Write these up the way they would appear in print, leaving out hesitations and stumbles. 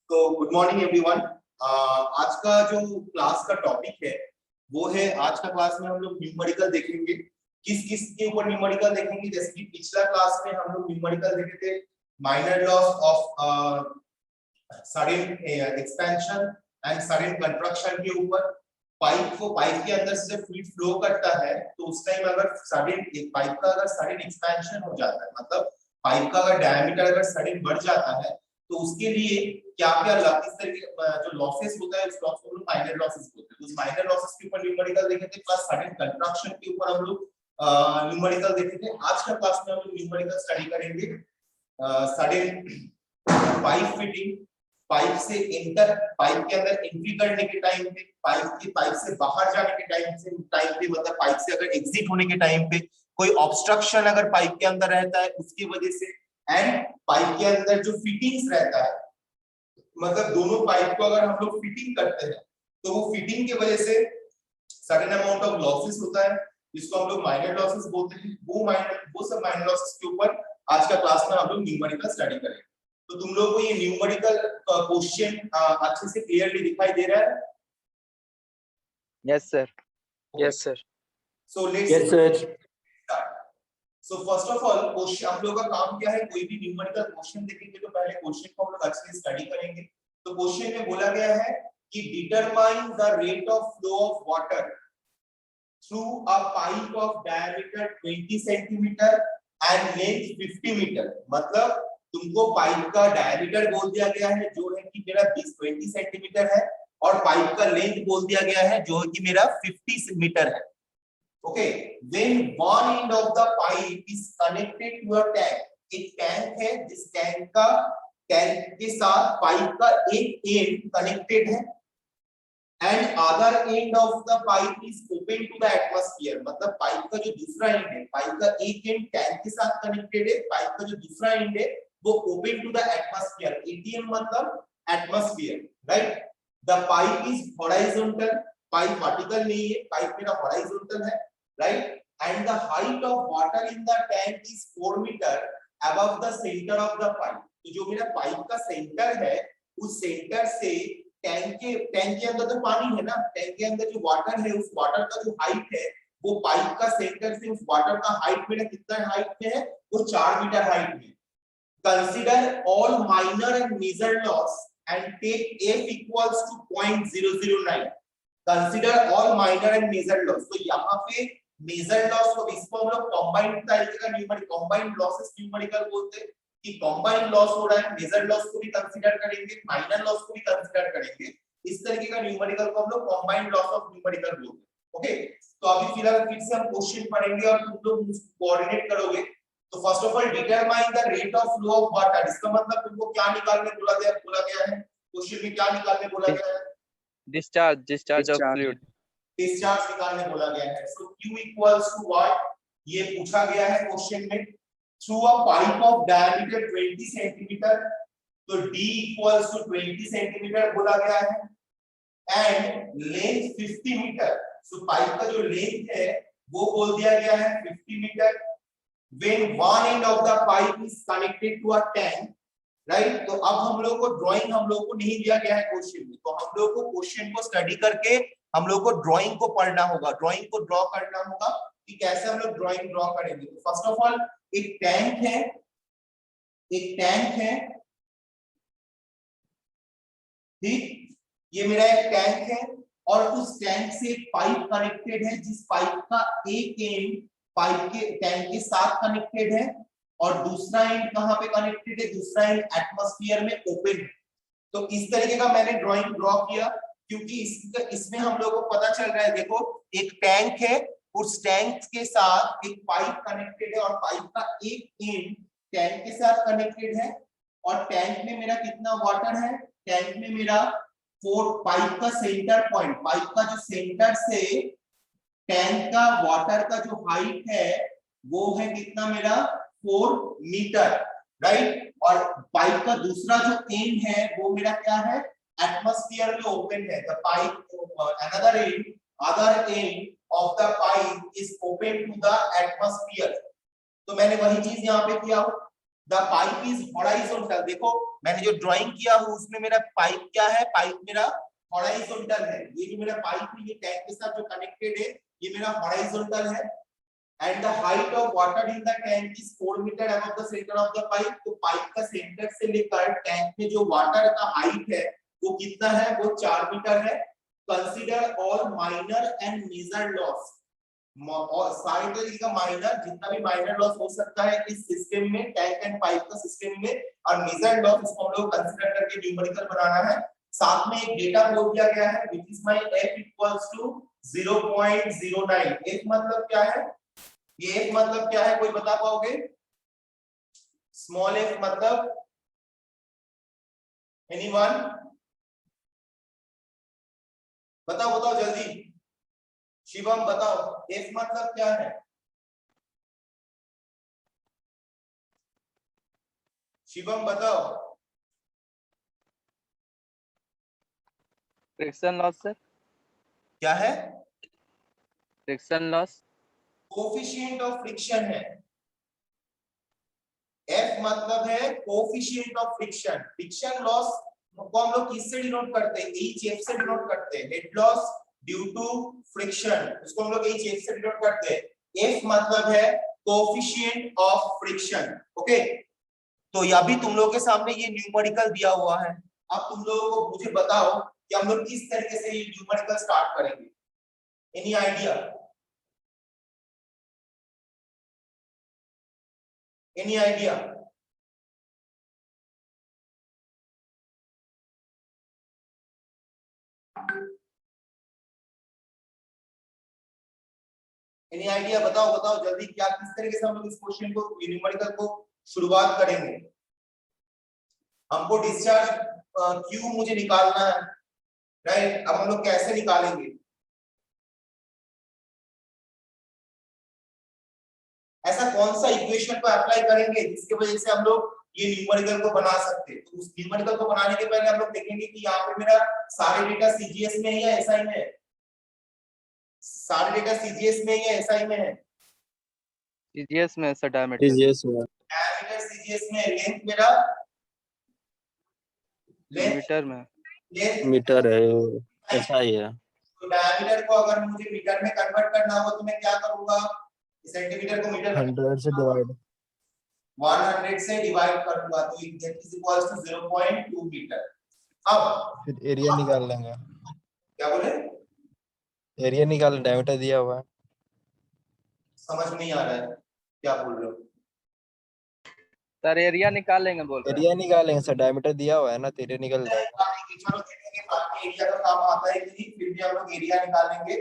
तो good morning everyone. आज का जो क्लास का टॉपिक है वो है, आज का क्लास में हम लोग न्यूमेरिकल देखेंगे। किस किस के ऊपर न्यूमेरिकल देखेंगे? जैसे कि पिछला क्लास में हम लोग न्यूमेरिकल देखे थे minor loss of sudden expansion and sudden construction के ऊपर। पाइप के अंदर से जब फ्लूइड फ्लो करता है तो उस टाइम अगर सडन पाइप का अगर सडन एक्सपेंशन हो जाता है, मतलब पाइप का अगर डायमीटर अगर सडन बढ़ जाता है तो उसके लिए क्या क्या इस तरह के जो लॉसेस होता है उस लॉस को हम लोग माइनर लॉसेस बोलते हैं। तो उस माइनर लॉसेस के ऊपर न्यूमेरिकल देखे थे, प्लस सडन कंट्रक्शन के ऊपर हम लोग न्यूमेरिकल देखे थे। आज का क्लास में हम लोग न्यूमेरिकल स्टडी करेंगे सडन पाइप फिटिंग, पाइप से इंटर, पाइप के अंदर एंट्री करने के टाइम पे, पाइप से बाहर जाने के टाइम पे मतलब पाइप से अगर एग्जिट होने के टाइम पे कोई ऑब्स्ट्रक्शन अगर पाइप के अंदर रहता है उसकी वजह से, एंड पाइप के अंदर जो फिटिंग्स रहता है, मतलब दोनों पाइप को अगर हम लोग फिटिंग करते हैं तो वो फिटिंग की वजह से सडन अमाउंट ऑफ लॉसेस होता है, जिसको हम लोग माइनर लॉसेस बोलते हैं। वो सब माइनर लॉसेस के ऊपर आज का क्लास में हम लोग न्यूमेरिकल स्टडी करेंगे। तो तुम लोग को ये न्यूमेरिकल क्वेश्चन अच्छे से क्लियरली दिखाई दे रहा है? Yes sir. Yes, sir. So let's Yes, sir. Start. So first of all question हम लोग का काम क्या है, कोई भी न्यूमेरिकल क्वेश्चन देखेंगे तो पहले क्वेश्चन को हम लोग अच्छे से स्टडी करेंगे। तो क्वेश्चन में बोला गया है कि determine the rate of flow of water through a pipe of diameter 20 centimetre and length 50 metre. मतलब तुमको पाइप का डायमीटर बोल दिया गया है जो है कि मेरा 20 सेंटीमीटर है, और पाइप का लेंथ बोल दिया गया है जो है कि मेरा 50 मीटर है। Okay, when one end of the pipe is connected to a tank, एक टैंक है, जिस टैंक के साथ पाइप का एक एंड कनेक्टेड है, and other end of the pipe is open to the atmosphere. मतलब पाइप का जो दूसरा एंड है, पाइप का एक एंड टैंक के साथ कनेक्टेड है, पाइप का जो दूसरा एंड है वो open to the atmosphere. ATM मतलब atmosphere, right? The pipe is horizontal, pipe vertical नहीं है, पाइप मेरा हॉरिजॉन्टल है, right? And the height of water in the tank is 4 meter above the center of the pipe. तो जो मेरा pipe का centre है उस सेंटर से टैंक के अंदर तो पानी है ना, टैंक के अंदर जो वाटर है उस वाटर का जो हाइट है वो पाइप का सेंटर से उस वाटर का हाइट मेरा कितना हाइट में है? वो 4 मीटर हाइट में। Consider all minor and major loss and take f equals to 0.009। Consider all minor and major loss. तो यहाँ पे मेजर लॉस को इसको हम लोग कंबाइंड तरीके का न्यूमेरिकल, कंबाइंड लॉसेस न्यूमेरिकल बोलते हैं कि कंबाइंड लॉस हो रहा है, मेजर लॉस को भी कंसीडर करेंगे, माइनर लॉस को भी कंसीडर करेंगे। इस तरीके का न्यूमेरिकल को हम लोग कंबाइंड लॉस ऑफ न्यूमेरिकल बोलते हैं। ओके, तो अभी फिलहाल फिर से हम क्वेश्चन पढ़ेंगे और तुम लोग कोऑर्डिनेट करोगे। तो first of all determine the rate of flow of water. इसका मतलब तुमको क्या निकालने बोला गया है क्वेश्चन में? क्या निकालने बोला गया है? डिस्चार्ज ऑफ फ्लूइड, डिस्चार्ज निकालने बोला गया है। So Q equals to what, ये पूछा गया है क्वेश्चन में। Through a pipe of diameter 20 centimetre, तो D इक्वल्स टू 20 सेंटीमीटर बोला गया है, and length 50 metre. So pipe का जो लेंथ है वो बोल दिया गया है 50 metre. When one end of the pipe is connected to a tank, right? तो अब हम लोग को ड्राइंग हम लोग को नहीं दिया गया है क्वेश्चन में, तो हम लोग को क्वेश्चन को स्टडी करके हम लोग को ड्राइंग को पढ़ना होगा, ड्राइंग को ड्रॉ करना होगा कि कैसे हम लोग ड्राइंग ड्रॉ करेंगे। तो फर्स्ट ऑफ ऑल एक टैंक है, ठीक? ये मेरा एक टैंक है और उस टैंक से एक पाइप कनेक्टेड है, जिस पाइप का एक एंड पाइप के टैंक के साथ कनेक्टेड है और दूसरा एंड कहां पे कनेक्टेड है? दूसरा एंड एटमॉस्फेयर में ओपन है। तो इस तरीके का मैंने ड्राइंग ड्रॉ किया क्योंकि इसमें हम लोगों को पता चल रहा है, देखो एक टैंक है, उस टैंक के साथ एक पाइप कनेक्टेड है और पाइप का एक एंड टैंक के साथ कनेक्टेड है, और टैंक में मेरा कितना वाटर है? टैंक में मेरा 4, पाइप का सेंटर पॉइंट, पाइप का जो सेंटर से टैंक का वाटर का जो हाइट है वो है कितना? मेरा 4 मीटर, राइट? और पाइप का दूसरा जो एंड है वो मेरा क्या है? एटमॉस्फेयर में ओपन है। The pipe other end of the pipe is open to the atmosphere. तो मैंने वही चीज यहाँ पे किया। The pipe is horizontal. देखो मैंने जो ड्राइंग किया हूं उसमें मेरा पाइप क्या है, पाइप मेरा हॉराइजॉन्टल है। ये जो मेरा पाइप है ये टैंक के साथ जो कनेक्टेड है ये मेरा हॉराइजॉन्टल है। And the height of water in the tank is 4 metre above the centre of the pipe. तो पाइप का सेंटर से लेकर टैंक में जो वाटर का हाइट है वो कितना है, वो 4 मीटर है। Consider all minor and major loss, और सारे तरीके का माइनर जितना भी माइनर लॉस हो सकता है इस सिस्टम में, टैंक एंड पाइप का सिस्टम में, और मेजर लॉस इसको हम लोग कंसीडर करके न्यूमेरिकल बनाना है। साथ में एक डेटा बोल दिया गया है which is my f equals to 0.09। f मतलब क्या है, ये f मतलब क्या है कोई बता पाओगे? स्मॉल f मतलब एनीवन? बताओ बताओ जल्दी, शिवम बताओ f मतलब क्या है? शिवम बताओ। फ्रिक्शन लॉस सर, क्या है? Friction loss. Coefficient of friction है। F मतलब है coefficient of friction. Friction loss को हम लोग किससे डिनोट करते हैं? HF से डिनोट करते हैं। Head loss due to friction, इसको हम लोग HF से डिनोट करते हैं। F मतलब है कोफिशिएंट ऑफ फ्रिक्शन। ओके, तो यह भी तुम लोगों के सामने ये न्यूमेरिकल दिया हुआ है। अब तुम लोगों को मुझे बताओ कि हम लोग किस तरीके से ये न्यूमेरिकल स्टार्ट करेंगे? Any idea? Any idea? Any idea? बताओ बताओ जल्दी, क्या किस तरीके से हम लोग इस क्वेश्चन को, न्यूमेरिकल को शुरुआत करेंगे? हमको डिस्चार्ज क्यू मुझे निकालना है, राइट? अब हम लोग कैसे निकालेंगे? ऐसा कौन सा इक्वेशन को अप्लाई करेंगे जिसकी वजह से हम लोग ये न्यूमेरिकल को बना सकते हैं? तो उस न्यूमेरिकल को बनाने के पहले हम लोग देखेंगे कि यहाँ पे मेरा सारे डेटा सीजीएस में है या एसआई में है? सारे डेटा सीजीएस में या एसआई में है? सीजीएस में सर, डायमीटर सीजीएस में। डायमीटर सीजीएस में। लेंथ मेरा, लेंथ मीटर में। लेंथ मीटर है, एसआई है। तो डायमीटर को अगर मुझे मीटर में कन्वर्ट करना हो तो मैं क्या करूंगा? सेंटीमीटर को मीटर में 100 से डिवाइड 100 से डिवाइड करूंगा तो that is equals to 0.2 metre. अब फिर एरिया निकाल लेंगे। क्या बोले? एरिया निकाल, डायमीटर दिया हुआ है। समझ नहीं आ रहा है क्या बोल रहे हो? सर एरिया निकाल लेंगे बोल रहे हैं। एरिया निकालेंगे सर, डायमीटर दिया हुआ है ना, तो एरिया निकल जाएगा। चलो देखेंगे बाकी एरिया का काम आता है कि नहीं, फिर भी हम लोग एरिया निकालेंगे।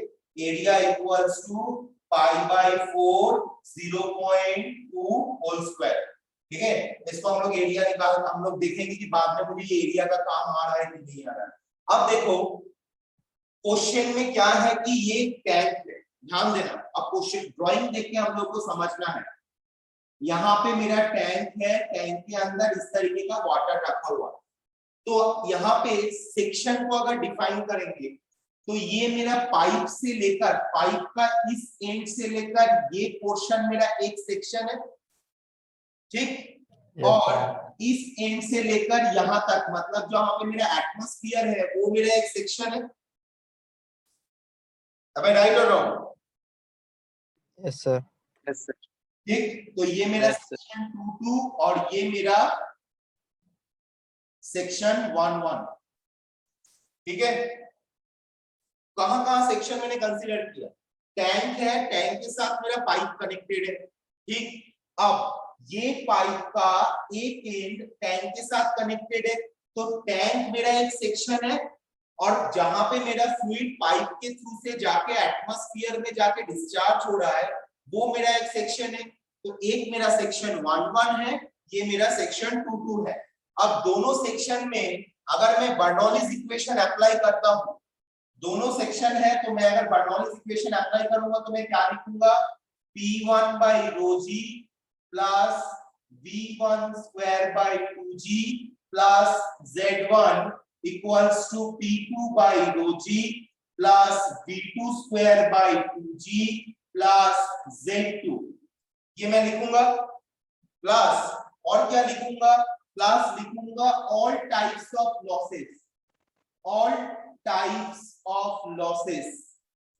Area equals to pi by 4 0.2 whole square. ठीक है, इसको हम लोग एरिया निकाल, हम लोग देखेंगे कि बाद में मुझे ये एरिया का काम आ रहा है कि नहीं आ रहा है। अब देखो क्वेश्चन में क्या है कि ये टैंक है, ध्यान देना। अब क्वेश्चन ड्राइंग देख के हम लोग को समझना है। यहाँ पे मेरा टैंक है, टैंक के अंदर इस तरीके का वाटर रखा हुआ है। तो यहाँ पे सेक्शन को अगर डिफाइन करेंगे तो ये मेरा पाइप से लेकर, पाइप का इस एंड से लेकर ये पोर्शन मेरा एक सेक्शन है, ठीक? और इस एंड से लेकर यहाँ तक, मतलब जहां पे मेरा एटमॉस्फेयर है वो मेरा एक सेक्शन है। अब राइट और wrong? Yes sir. Yes sir. ठीक, तो ये मेरा Yes, sir. सेक्शन 2 और ये मेरा सेक्शन 1 ठीक है। कहां सेक्शन मैंने कंसीडर किया? टैंक है, टैंक के साथ मेरा पाइप कनेक्टेड है, ठीक? अब ये पाइप का एक एंड टैंक के साथ कनेक्टेड है, तो टैंक मेरा एक सेक्शन है, और जहां पे मेरा फ्लूइड पाइप के थ्रू से जाके एटमॉस्फेयर में जाके डिस्चार्ज हो रहा है वो मेरा एक सेक्शन है। तो एक मेरा सेक्शन 1 है, ये मेरा सेक्शन 2 है। अब दोनों सेक्शन में अगर मैं बर्नौलीज इक्वेशन अप्लाई करता हूं, दोनों सेक्शन है तो मैं अगर बर्नौलीज इक्वेशन अप्लाई करूंगा तो मैं क्या लिखूंगा? P1 by rho g plus V1 square by 2g plus Z1 equals to P2 by rho g plus V2 square by 2g plus Z2, ये मैं लिखूंगा। प्लस और क्या लिखूंगा, प्लस लिखूंगा all types of losses, all types of losses.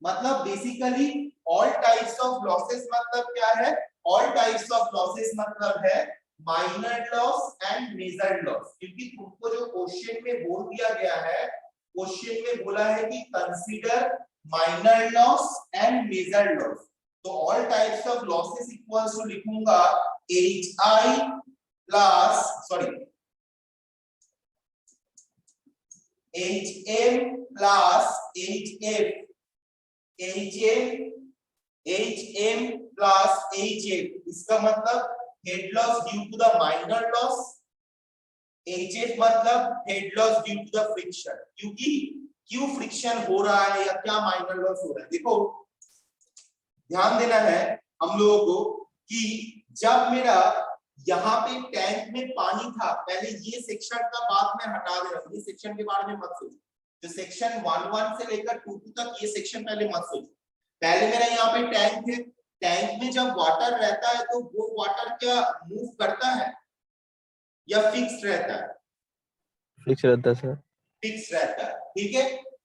मतलब basically all types of losses मतलब क्या है, ऑल टाइप्स ऑफ लॉसेस मतलब है minor loss and major loss. क्योंकि तुमको जो क्वेश्चन में बोल दिया गया है, क्वेश्चन में बोला है कि consider minor loss and major loss. तो all types of losses equals to लिखूंगा H I plus sorry H M plus H F, H M plus H F. इसका मतलब head loss due to the minor loss, H F मतलब head loss due to the friction. क्योंकि क्यों friction हो रहा है या क्या माइनर लॉस हो रहा है, देखो ध्यान देना है हम लोगों को कि जब मेरा यहाँ पे टैंक में पानी था, पहले ये सेक्शन का बात मैं हटा दे रहा हूँ, ये सेक्शन के बारे में मत सोचो। जो सेक्शन 1 से लेकर 2 तक ये सेक्शन पहले मत सोचो। पहले मेरा यहाँ पे टैंक है, टैंक में जब वाटर रहता है तो वो वाटर क्या मूव करता है या फिक्स्ड रहता है? फिक्स रहता है सर। फिक्स रहता है, ठीक है।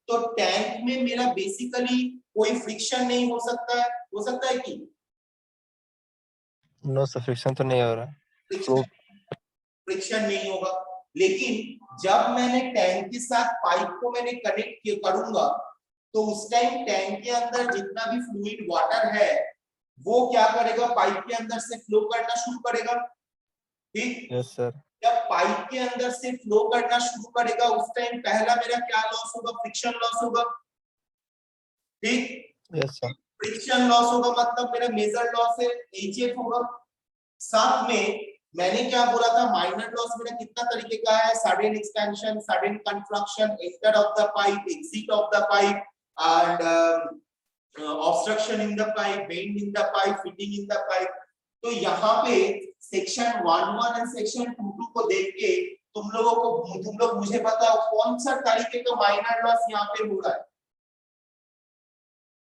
तो टैंक में मेरा बेसिकली कोई फ्रिक्शन नहीं हो सकता है, हो सकता है कि नो सर, फ्रिक्शन तो नहीं हो रहा। फ्लो फ्रिक्शन नहीं होगा। लेकिन जब मैंने टैंक के साथ पाइप को मैंने कनेक्ट करूंगा तो उस टाइम टैंक के अंदर जितना भी फ्लूइड वाटर है वो क्या करेगा, पाइप के अंदर से फ्लो करना शुरू करेगा, ठीक। Yes sir. जब पाइप के अंदर से फ्लो करना शुरू करेगा उस टाइम पहला मेरा क्या लॉस होगा, फ्रिक्शन लॉस होगा, ठीक। Yes sir. फ्रिक्शन लॉस होगा मतलब मेरा मेजर लॉस है एचएफ होगा। साथ में मैंने क्या बोला था, माइनर लॉस मेरा कितना तरीके का है, sudden expansion, sudden construction, enter of the pipe, exit of the pipe and obstruction in the pipe, bend in the pipe, fitting in the pipe. तो यहाँ पे सेक्शन 1 एंड सेक्शन 2 को देख के तुम लोग मुझे बताओ कौन सा तरीके का माइनर लॉस यहाँ पे हो रहा है,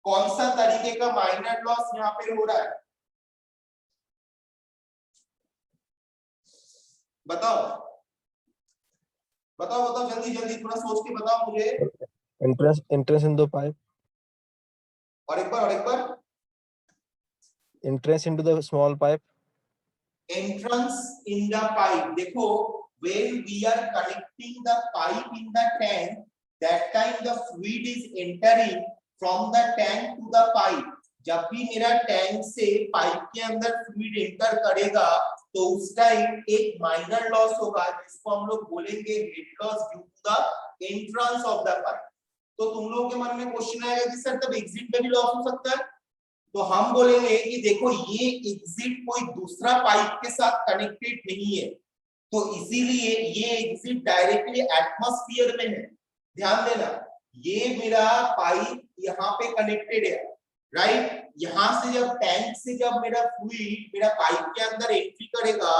कौन सा तरीके का माइनर लॉस यहाँ पे हो रहा है, बताओ बताओ बताओ जल्दी जल्दी थोड़ा सोच के बताओ मुझे। Entrance in the pipe. और एक बार entrance into the small pipe. entrance in the pipe। देखो when we are connecting the pipe in the tank, that time the fluid is entering from the tank to the pipe। जब भी मेरा tank से pipe के अंदर fluid enter करेगा तो उस टाइम एक माइनर लॉस होगा जिसको हम लोग बोलेंगे head loss due to the entrance of the pipe. तो तुम लोगों के मन में क्वेश्चन आएगा कि सर तब एग्जिट में भी लॉस हो सकता है, तो हम बोलेंगे कि देखो ये एग्जिट कोई दूसरा पाइप के साथ कनेक्टेड नहीं है, तो इसीलिए ये एग्जिट डायरेक्टली एटमॉस्फेयर में है। ध्यान देना ये मेरा पाइप यहाँ पे कनेक्टेड है, राइट। यहाँ से जब टैंक से जब मेरा फ्लूइड मेरा पाइप के अंदर एंट्री करेगा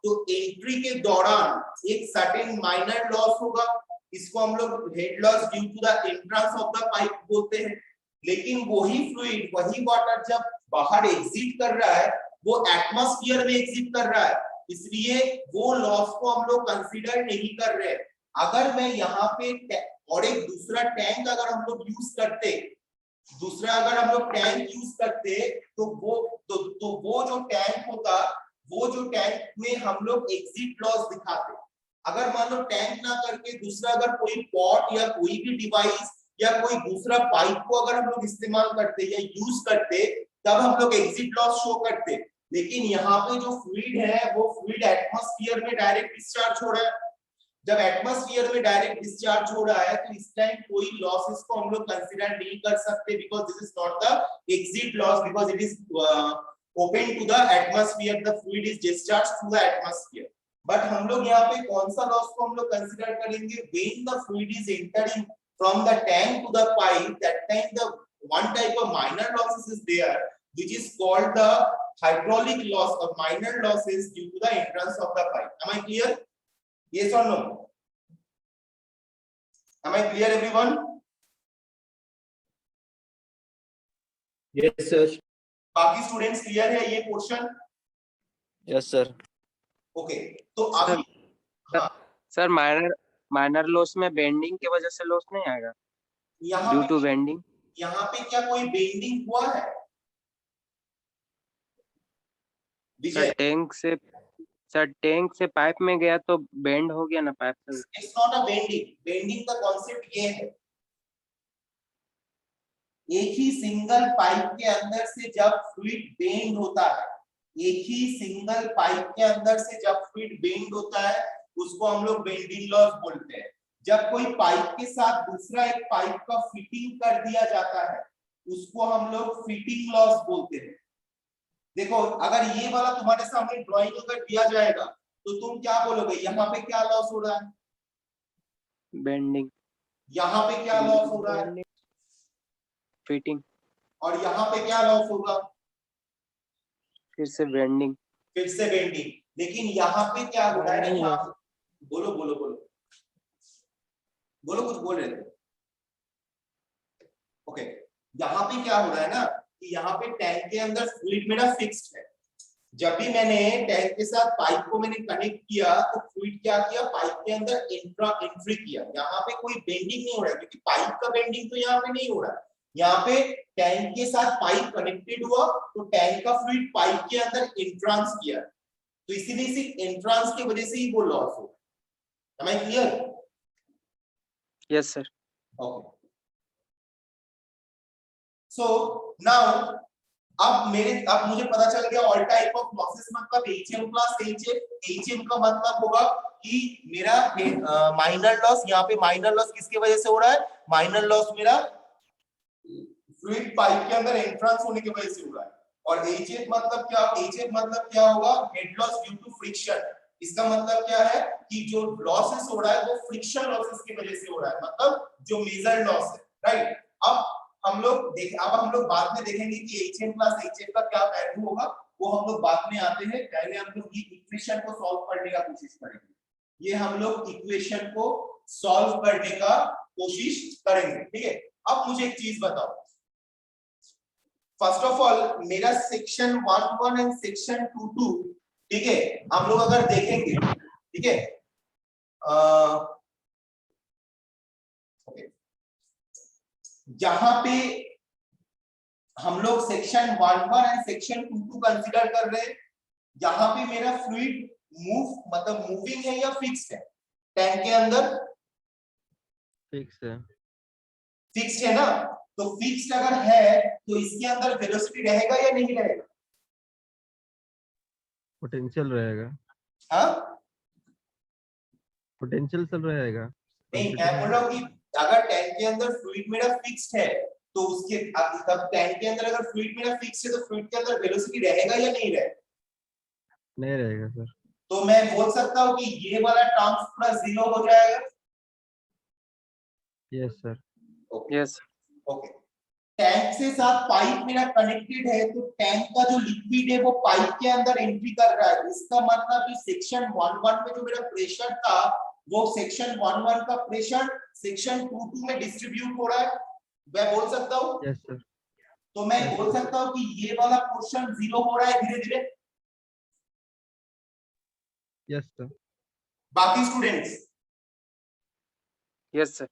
तो एंट्री के दौरान एक सर्टेन माइनर लॉस होगा, इसको हम लोग head loss due to the entrance of the pipe बोलते हैं। लेकिन वही फ्लूइड वही वाटर जब बाहर एग्जिट कर रहा है वो एटमॉस्फेयर में एग्जिट कर रहा है, इसलिए वो लॉस को हम लोग कंसीडर नहीं कर रहे। अगर मैं यहाँ पे और एक दूसरा टैंक अगर हम लोग यूज करते, अगर हम लोग टैंक यूज करते तो वो जो टैंक होता, वो जो टैंक में हम लोग एग्जिट लॉस दिखाते। अगर मान लो टैंक ना करके दूसरा अगर कोई पॉट या कोई भी डिवाइस या कोई दूसरा पाइप को अगर हम लोग इस्तेमाल करते या यूज करते तब हम लोग एग्जिट लॉस शो करते। लेकिन यहाँ पे जो फ्लूइड है वो फ्लूइड एटमॉस्फेयर में डायरेक्ट डिस्चार्ज हो रहा है। जब एटमॉस्फेयर में डायरेक्ट डिस्चार्ज हो रहा है तो इस टाइम कोई लॉसेस को हम लोग कंसीडर नहीं कर सकते, because this is not the exit loss, because it is open to the atmosphere, the fluid is discharge through the atmosphere. But हम लोग यहाँ पे कौन सा लॉस को हम लोग कंसीडर करेंगे, when the fluid is entering from the tank to the pipe, that time the one type of minor losses is there which is called the hydraulic loss or minor losses due to the entrance of the pipe। Am I clear? Yes or no? Am I clear everyone? Yes sir। बाकी students clear है ये portion? Yes sir. Okay, तो sir, अभी हाँ sir minor loss में bending की वजह से लॉस नहीं आएगा यहाँ ड्यू टू पे बेंडिंग? यहाँ पे क्या कोई बेंडिंग हुआ है सर विजय? टैंक से पाइप में गया तो बेंड हो गया ना पाइप से। It's not a bending, bending का कॉन्सेप्ट ये है, एक ही सिंगल पाइप के अंदर से जब फ्लूइड बेंड होता है, एक ही सिंगल पाइप के अंदर से जब फ्लूइड बेंड होता है उसको हम लोग बेंडिंग लॉस बोलते हैं। जब कोई पाइप के साथ दूसरा एक पाइप का फिटिंग कर दिया जाता है उसको हम लोग फिटिंग लॉस बोलते हैं। देखो अगर ये वाला तुम्हारे सामने ड्राइंग अगर दिया जाएगा तो तुम क्या बोलोगे, यहाँ पे क्या लॉस हो रहा है, बेंडिंग, यहाँ पे क्या लॉस हो रहा है, फिटिंग, और यहाँ पे क्या लॉस होगा, फिर से बेंडिंग। फिर से बेंडिंग। लेकिन यहाँ पे क्या हो रहा है ना, यहाँ बोलो बोलो बोलो बोलो, कुछ बोल रहे थे। ओके, यहाँ पे क्या हो रहा है ना कि यहाँ पे टैंक के अंदर फ्लूइड मेरा फिक्स्ड है। जब भी मैंने टैंक के साथ पाइप को मैंने कनेक्ट किया तो फ्लूइड क्या किया, पाइप के अंदर एंट्री किया। यहाँ पे कोई बेंडिंग नहीं हो रहा है क्योंकि पाइप का बेंडिंग तो यहाँ पे नहीं हो रहा है। यहाँ पे टैंक के साथ पाइप कनेक्टेड हुआ तो टैंक का फ्लूइड पाइप के अंदर एंट्रांस किया, तो इसीलिए इसी एंट्रांस की वजह से ही वो लॉस हो। Am I clear? Yes sir. Okay. So now अब मुझे पता चल गया ऑल टाइप ऑफ लॉसेस मतलब HM प्लस HF। HM का मतलब होगा कि मेरा माइनर लॉस, यहाँ पे माइनर लॉस किसकी वजह से हो रहा है, माइनर लॉस मेरा फ्लूइड पाइप के अंदर एंट्रेंस होने की वजह से हो रहा है। और HF मतलब क्या होगा, head loss due to friction. इसका मतलब क्या है कि जो लॉसेस हो रहा है वो फ्रिक्शन लॉसेस की वजह से हो रहा है, मतलब जो मेजर लॉस है, राइट। अब हम लोग बाद में देखेंगे कि HM प्लस HF का क्या वैल्यू होगा, वो हम लोग बाद में आते हैं। पहले हम लोग ये इक्वेशन को सॉल्व करने का कोशिश करेंगे, ये हम लोग इक्वेशन को सॉल्व करने का कोशिश करेंगे, ठीक है। अब मुझे एक चीज बताओ, फर्स्ट ऑफ ऑल मेरा सेक्शन 1-1 एंड सेक्शन 2-2, ठीक है, हम लोग अगर देखेंगे, ठीक है, यहाँ पे हम लोग सेक्शन 1-1 एंड सेक्शन 2-2 कंसीडर कर रहे हैं। यहाँ पे मेरा फ्लूइड मतलब मूविंग है या फिक्स्ड है, टैंक के अंदर फिक्स्ड है ना, तो फिक्स्ड अगर है तो इसके अंदर वेलोसिटी रहेगा या नहीं रहेगा, पोटेंशियल रहेगा, हाँ पोटेंशियल चल रहेगा। नहीं, मैं बोल रहा हूँ कि अगर टैंक के अंदर फ्लूइड मेरा फिक्स्ड है तो उसके तब टैंक के अंदर अगर फ्लूइड मेरा फिक्स्ड है तो फ्लूइड के अंदर वेलोसिटी रहेगा या नहीं रहेगा, नहीं रहेगा सर। तो मैं बोल सकता हूँ कि ये वाला टर्म पूरा जीरो हो जाएगा। Yes sir. Yes. Okay, tank से साथ पाइप मेरा कनेक्टेड है तो टैंक का जो लिक्विड है वो पाइप के अंदर एंट्री कर रहा है। इसका मतलब कि सेक्शन 1-1 में जो मेरा प्रेशर था वो सेक्शन 1-1 का प्रेशर सेक्शन 2-2 में डिस्ट्रीब्यूट हो रहा है, मैं बोल सकता हूँ। Yes sir. तो मैं बोल सकता हूँ कि ये वाला पोर्शन जीरो हो रहा है धीरे धीरे। Yes sir. बाकी स्टूडेंट्स यस सर।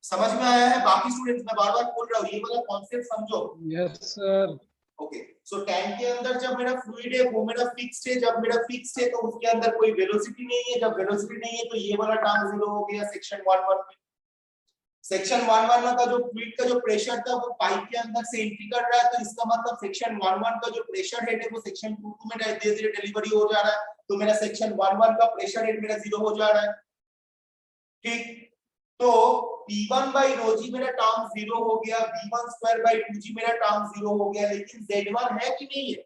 समझ में आया है? बाकी स्टूडेंट्स मैं बार बार बोल रहा हूँ ये वाला कॉन्सेप्ट समझो। Yes sir. ओके, सो टैंक के अंदर जब मेरा फ्लूइड है वो मेरा फिक्स्ड है, जब मेरा फिक्स्ड है तो उसके अंदर कोई वेलोसिटी नहीं है, जब वेलोसिटी नहीं है तो ये वाला टर्म जीरो हो गया सेक्शन 1-1 में। सेक्शन 1-1 का जो फ्लूइड का जो प्रेशर था वो पाइप के अंदर से एंट्री कर रहा है, तो इसका मतलब सेक्शन 1-1 का जो प्रेशर हेड है वो सेक्शन 2-2 में धीरे धीरे डिलीवरी हो जा रहा है, तो मेरा सेक्शन 1-1 का प्रेशर हेड मेरा जीरो हो जा रहा है, ठीक। तो P1 by rho g मेरा टर्म जीरो हो गया, V1 square by 2g मेरा टर्म जीरो हो गया, लेकिन Z1 है कि नहीं है?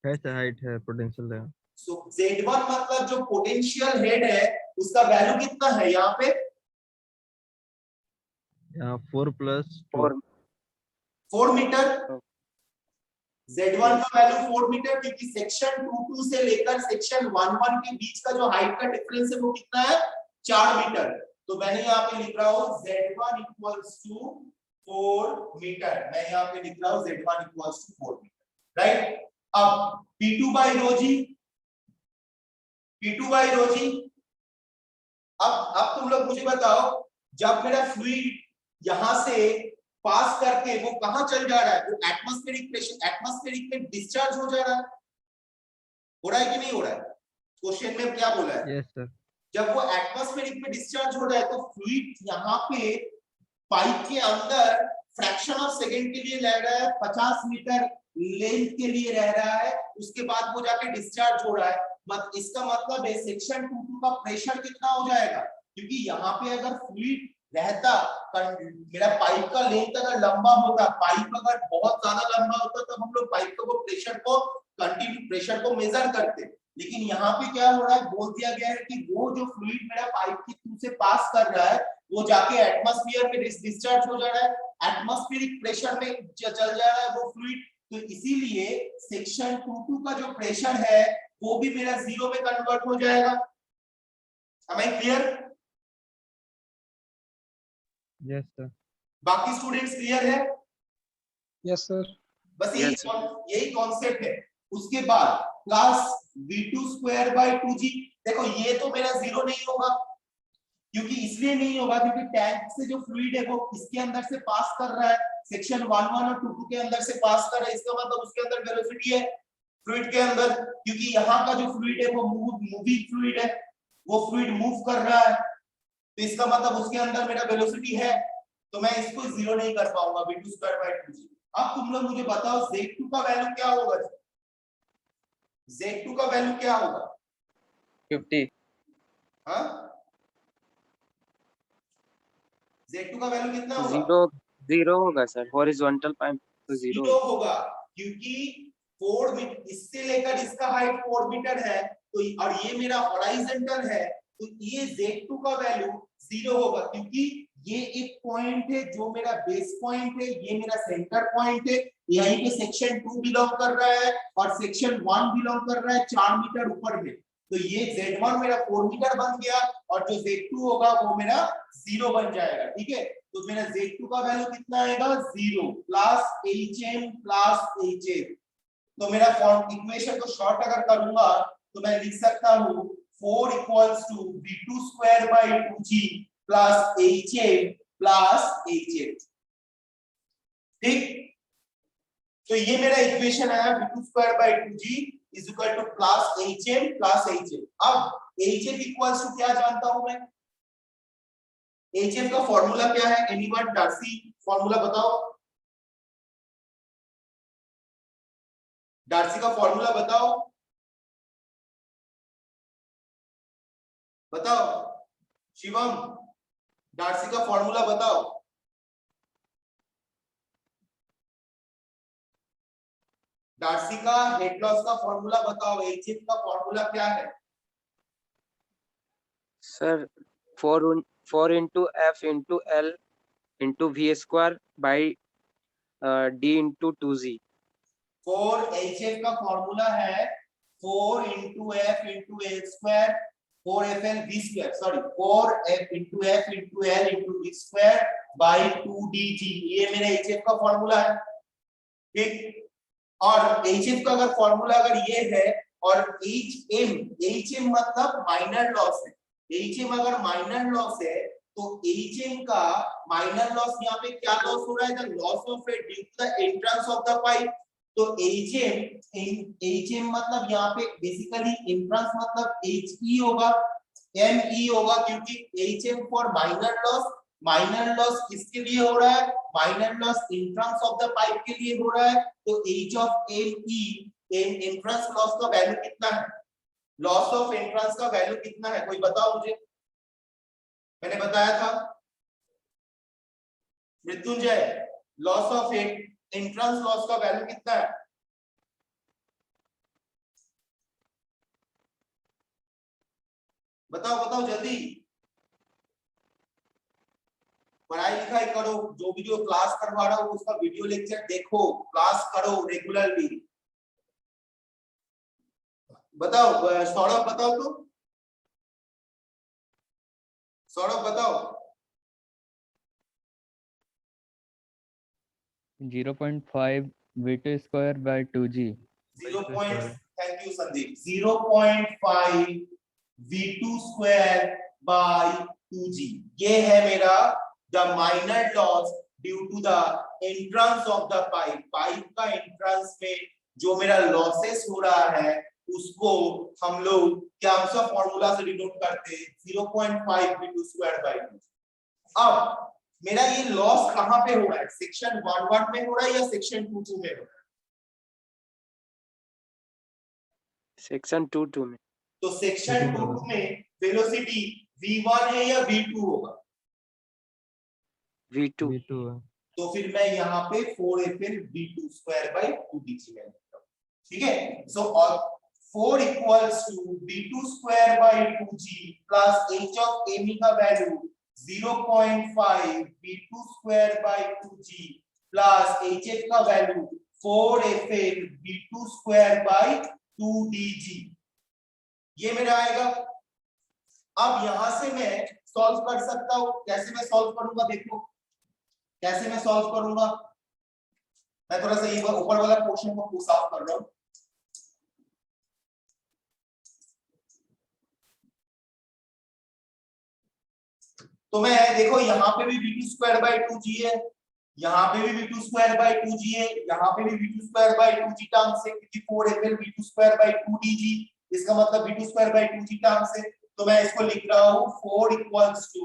है सर, हाइट है, पोटेंशियल है। सो Z1 मतलब जो पोटेंशियल हेड है उसका वैल्यू कितना है यहाँ पे? यहाँ 4+2 4 मीटर। Z1 का वैल्यू 4 मीटर, क्योंकि सेक्शन 2-2 से लेकर सेक्शन 1-1 के बीच का जो हाइट का डिफरेंस है वो कितना है? 4 मीटर। तो मैंने यहाँ पे लिख रहा हूँ Z1 equals to 4 मीटर, मैं यहाँ पे लिख रहा हूँ Z1 equals to 4 metre, right. अब P2 by rho ji, P2 by rho जी। अब तुम लोग मुझे बताओ, जब मेरा फ्लूइड यहां से पास करके वो कहां चल जा रहा है, वो एटमॉस्फेरिक प्रेशर, एटमॉस्फेरिक में डिस्चार्ज हो जा रहा है, हो रहा है कि नहीं हो रहा है? क्वेश्चन में क्या बोला है? Yes sir. जब वो एटमॉस्फेरिक में डिस्चार्ज हो रहा है तो फ्लूइड यहाँ पे पाइप के अंदर फ्रैक्शन ऑफ सेकंड के लिए रह रहा है, 50 मीटर लेंथ के लिए रह रहा है, उसके बाद वो जाके डिस्चार्ज हो रहा है। इसका मतलब है सेक्शन 22 का प्रेशर कितना हो जाएगा, क्योंकि यहाँ पे अगर फ्लूइड रहता, मेरा पाइप का लेंथ अगर लंबा होता, पाइप अगर बहुत ज्यादा लंबा होता तो हम लोग पाइप का वो प्रेशर को कंटिन्यू प्रेशर को मेजर करते, लेकिन यहाँ पे क्या हो रहा है, बोल दिया गया है कि वो जो फ्लूइड मेरा पाइप के थ्रू से पास कर रहा है वो जाके एटमॉस्फेयर में डिस्चार्ज हो जा रहा है, एटमॉस्फेरिक प्रेशर में चल जा रहा है वो फ्लूइड, तो इसीलिए सेक्शन 22 का जो प्रेशर है वो भी मेरा जीरो में कन्वर्ट हो जाएगा। Am I clear? Yes sir. बाकी स्टूडेंट्स क्लियर है? Yes sir. बस Yes, यही कॉन्सेप्ट है। उसके बाद plus v2 square by 2g, देखो ये तो मेरा जीरो नहीं होगा, क्योंकि इसलिए नहीं होगा क्योंकि टैंक से जो फ्लूइड है वो इसके अंदर से पास कर रहा है, सेक्शन 11 और 22 के अंदर से पास कर रहा है, इसका मतलब उसके अंदर वेलोसिटी है फ्लूइड के अंदर, क्योंकि यहाँ का जो फ्लूइड है वो मूविंग फ्लूइड है, वो फ्लूइड मूव कर रहा है, तो इसका मतलब उसके अंदर मेरा वेलोसिटी है, तो मैं इसको जीरो नहीं कर पाऊंगा v2 स्क्वायर बाय 2g। अब तुम लोग मुझे बताओ z2 का वैल्यू क्या होगा, z2 का वैल्यू क्या होगा? 50। हाँ, z2 का वैल्यू कितना होगा? जीरो जीरो होगा सर, हॉरिजॉन्टल पाइप तो जीरो जीरो होगा, क्योंकि 4 मीटर इससे लेकर इसका हाइट 4 मीटर है, तो और ये मेरा हॉरिजॉन्टल है, तो ये z2 का वैल्यू जीरो होगा, क्योंकि ये एक पॉइंट है जो मेरा बेस पॉइंट है, ये मेरा सेंटर पॉइंट है, यहीं पे सेक्शन 2 बिलोंग कर रहा है और सेक्शन 1 बिलोंग कर रहा है 4 मीटर ऊपर में, तो ये z1 मेरा 4 मीटर बन गया और जो z2 होगा वो मेरा जीरो बन जाएगा, ठीक है। तो मेरा z2 का वैल्यू कितना आएगा, zero plus hm plus hf, तो मेरा फॉर्म इक्वेशन को शॉर्ट अगर करूंगा तो मैं लिख सकता हूं 4 equals to v2 square by 2g plus hm plus hf, ठीक। तो ये मेरा इक्वेशन आया v2 square by 2g is equal to plus hm plus hf। अब hf इक्वल्स टू क्या जानता हूं मैं, hf का फॉर्मूला क्या है, एनीवन डार्सी फॉर्मूला बताओ, डार्सी का फॉर्मूला बताओ, बताओ शिवम, डार्सी का फॉर्मूला बताओ। डार्सी का हेड लॉस का फॉर्मूला बताओ, एचएफ का फॉर्मूला क्या है? Sir 4 into f into l into v square by d into 2g। 4 HF का फॉर्मूला है 4 into f into a square 4fl v square, sorry 4f into f into l into v square by 2dg, ये मेरा HF का formula है, ठीक। और HF का अगर फॉर्मूला अगर ये है और एचएम मतलब माइनर लॉस है, एचएम अगर माइनर लॉस है तो एचएम का माइनर लॉस यहाँ पे क्या लॉस हो रहा है, the loss of at due to the entrance of the pipe, तो एचएम मतलब यहाँ पे बेसिकली एंट्रेंस मतलब एचई होगा, एमई होगा, क्योंकि एचएम फॉर माइनर लॉस किसके लिए हो रहा है, minor loss entrance of the pipe के लिए हो रहा है, तो H of ME entrance loss का वैल्यू कितना है, लॉस ऑफ एंट्रेंस का वैल्यू कितना है, कोई बताओ मुझे, मैंने बताया था Mrityunjay, loss of entrance loss का वैल्यू कितना है, बताओ बताओ जल्दी, पढ़ाई लिखाई करो, जो भी जो क्लास करवा रहा हूँ उसका वीडियो लेक्चर देखो, क्लास करो रेगुलरली, बताओ सौरभ बताओ, तो सौरभ बताओ। 0.5 v2 square by 2g। 0. Thank you Sandeep. 0.5 v2 square by 2g. ये है मेरा the minor loss due to the entrance of the pipe. Pipe का एंट्रेंस में जो मेरा लॉसेस हो रहा है उसको हम लोग क्या फॉर्मूला से डिनोट करते हैं 0.5 v2 स्क्वायर बाय 2. अब मेरा ये लॉस कहां पे हो रहा है? सेक्शन 1.1 में हो रहा है या सेक्शन 2.2 में हो रहा है? सेक्शन 2.2 में. तो सेक्शन 2.2 में वेलोसिटी v1 है या v2 होगा? V2. V2 है. तो फिर मैं यहाँ पे 4fl v2 square by 2dg में लिखता हूँ. ठीक है. सो और 4 equals to v2 square by 2g plus h of m का value 0.5 v2 square by 2g plus hf का value 4fl v2 square by 2dg. ये मेरा आएगा. अब यहां से मैं सॉल्व कर सकता हूं. कैसे मैं सॉल्व करूंगा? देखो कैसे मैं सॉल्व करूंगा. मैं थोड़ा सा ये ऊपर वाला पोर्शन को साफ कर रहा हूं. तो मैं देखो यहाँ पे भी v2 स्क्वायर बाय 2g है, यहाँ पे भी v2 स्क्वायर बाय 2g है, यहाँ पे भी v2 square by 2g term से, क्योंकि 4fl v2 square by 2dg, इसका मतलब v2 square by 2g term से. तो मैं इसको लिख रहा हूँ 4 equals to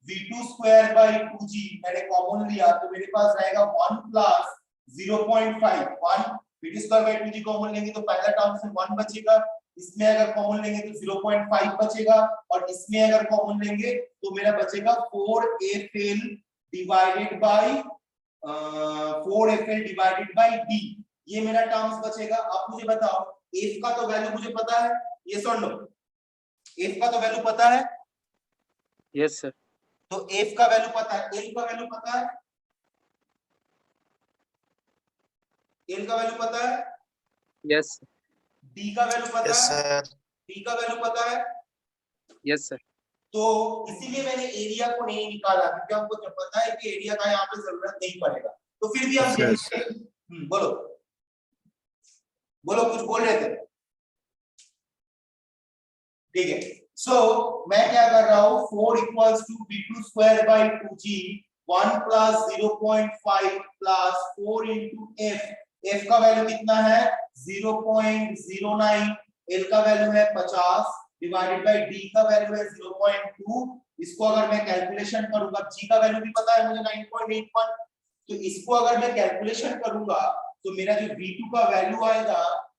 v2 square by 2g. मैंने कॉमन लिया तो मेरे पास रहेगा 1 plus 0.5. 1 v2 square by 2g common लेंगे तो पहला टर्म से 1 बचेगा, इसमें अगर कॉमन लेंगे तो 0.5 बचेगा, और इसमें अगर कॉमन लेंगे तो मेरा बचेगा 4fl divided by 4fl divided by d. ये मेरा टर्म्स बचेगा. अब मुझे बताओ f का तो वैल्यू मुझे पता है, ये सुन लो, f का तो वैल्यू पता है. Yes sir. तो f का वैल्यू पता है, l का वैल्यू पता है, l का वैल्यू पता है, यस. d का वैल्यू पता है, d का वैल्यू पता है. Yes sir. तो इसीलिए मैंने एरिया को नहीं निकाला, क्योंकि हमको जब पता है कि एरिया का यहाँ पे जरूरत नहीं पड़ेगा. तो फिर भी हम बोलो बोलो कुछ बोल रहे थे. ठीक है. सो मैं क्या कर रहा हूँ 4 equals to v2 square by 2g 1 plus 0.5 plus 4 into f का वैल्यू कितना है 0.09, l का वैल्यू है 50 डिवाइडेड बाय d का वैल्यू है 0.2. इसको अगर मैं कैलकुलेशन करूंगा, g का वैल्यू भी पता है मुझे 9.81, तो इसको अगर मैं कैलकुलेशन करूंगा तो मेरा जो v2 का वैल्यू आएगा,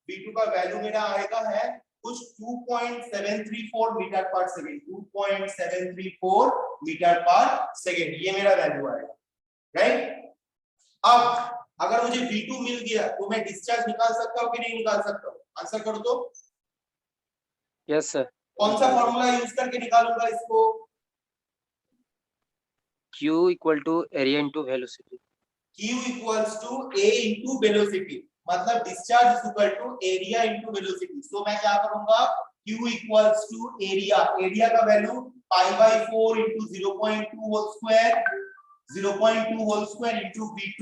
v2 का वैल्यू मेरा आएगा है कुछ 2.734 metre per second. 2.734 metre per second ये मेरा वैल्यू आएगा. राइट. अब अगर मुझे v2 मिल गया तो मैं डिस्चार्ज निकाल सकता हूं कि नहीं निकाल सकता हूं? आंसर करो तो. Yes sir. कौन सा फॉर्मूला यूज करके निकालूंगा इसको? Q equal to area into velocity. Q equals to A into velocity, मतलब discharge is equal to area into velocity. So मैं क्या करूंगा Q equals to area, area का value pi by 4 into 0.2 whole square, 0.2 whole square into v2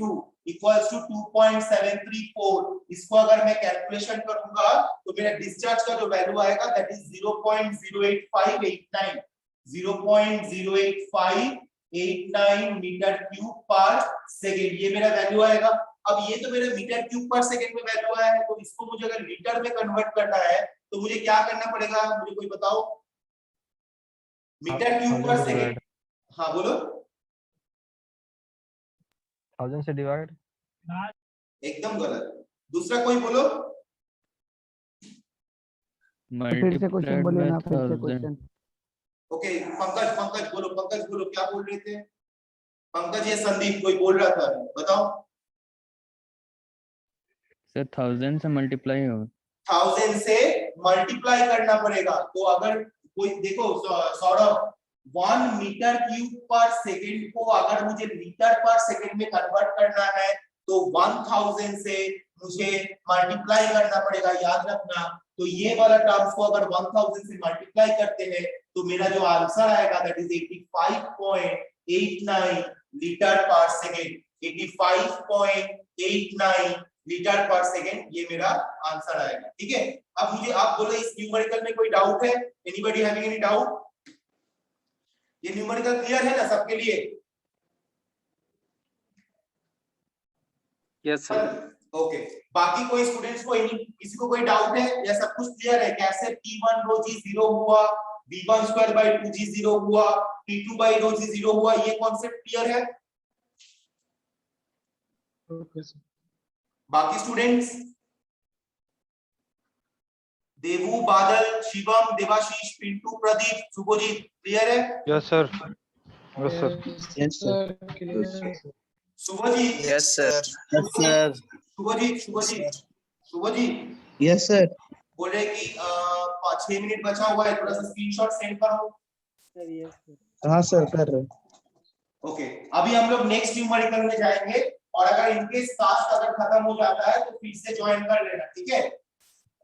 equals to 2.734. इसको अगर मैं calculation करूंगा तो मेरा डिस्चार्ज का जो वैल्यू आएगा दैट इज 0.08589, 0.08589 मीटर क्यूब पर सेकंड ये मेरा वैल्यू आएगा. अब ये तो मेरा मीटर क्यूब पर सेकंड में वैल्यू आया है, तो इसको मुझे अगर लीटर में कन्वर्ट करना है तो मुझे क्या करना पड़ेगा? मुझे कोई बताओ. मीटर क्यूब पर सेकंड. हाँ बोलो. 1000 से डिवाइड. एकदम गलत. दूसरा कोई बोलो. फिर से क्वेश्चन बोलिए ना, फिर से क्वेश्चन. ओके पंकज बोलो क्या बोल रहे थे? पंकज या संदीप कोई बोल रहा था, बताओ. सर 1000 से मल्टीप्लाई होगा. 1000 से मल्टीप्लाई करना पड़ेगा. तो अगर कोई देखो सौरभ 1 मीटर क्यूब पर सेकंड को अगर मुझे लीटर पर सेकंड में कन्वर्ट करना है तो 1000 से मुझे मल्टीप्लाई करना पड़ेगा, याद रखना. तो ये वाला टर्म्स को अगर 1000 से मल्टीप्लाई करते हैं तो मेरा जो आंसर आएगा दैट इज 85.89 लीटर पर सेकंड. 85.89 लीटर पर सेकेंड, ये मेरा आंसर आएगा। ठीक है, अब मुझे आप बोलो इस न्यूमेरिकल में कोई डाउट है? Anybody having any doubt? ये न्यूमेरिकल क्लियर है ना सबके लिए? Yes sir. ओके, बाकी कोई स्टूडेंट्स को किसी को कोई डाउट है या सब कुछ क्लियर है? कैसे P1 रो जी 0 हुआ, V1 स्क्वायर बाय 2G 0 हुआ, P2 बाय रो जी 0 हुआ, ये कॉन्सेप्ट क्लियर है? Okay sir. बाकी स्टूडेंट्स? देवू, बादल, शिवम, देवाशीष, पिंटू, प्रदीप, शुभजीत, क्लियर है? Yes sir. Yes sir. Yes sir, clear sir. Shubhajit, yes sir. Shubhajit yes sir. बोल रहे कि 6 मिनट बचा हुआ है, थोड़ा सा स्क्रीनशॉट सेंड करो। हाँ सर, कर रहे। ओके, अभी हम लोग नेक्स्ट न्यूमेरिकल में जाएंगे, और अगर इनकेस टास्क अगर खत्म हो जाता है तो फिर से ज्वाइन कर लेना। ठीक है,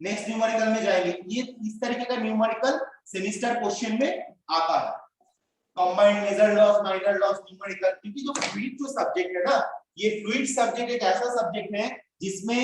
नेक्स्ट न्यूमेरिकल में जाएंगे। ये इस तरीके का न्यूमेरिकल सेमेस्टर क्वेश्चन में आता है, combined major loss, minor loss numerical. क्योंकि जो फ्लूइड जो सब्जेक्ट है ना, ये फ्लूइड सब्जेक्ट एक ऐसा सब्जेक्ट है जिसमें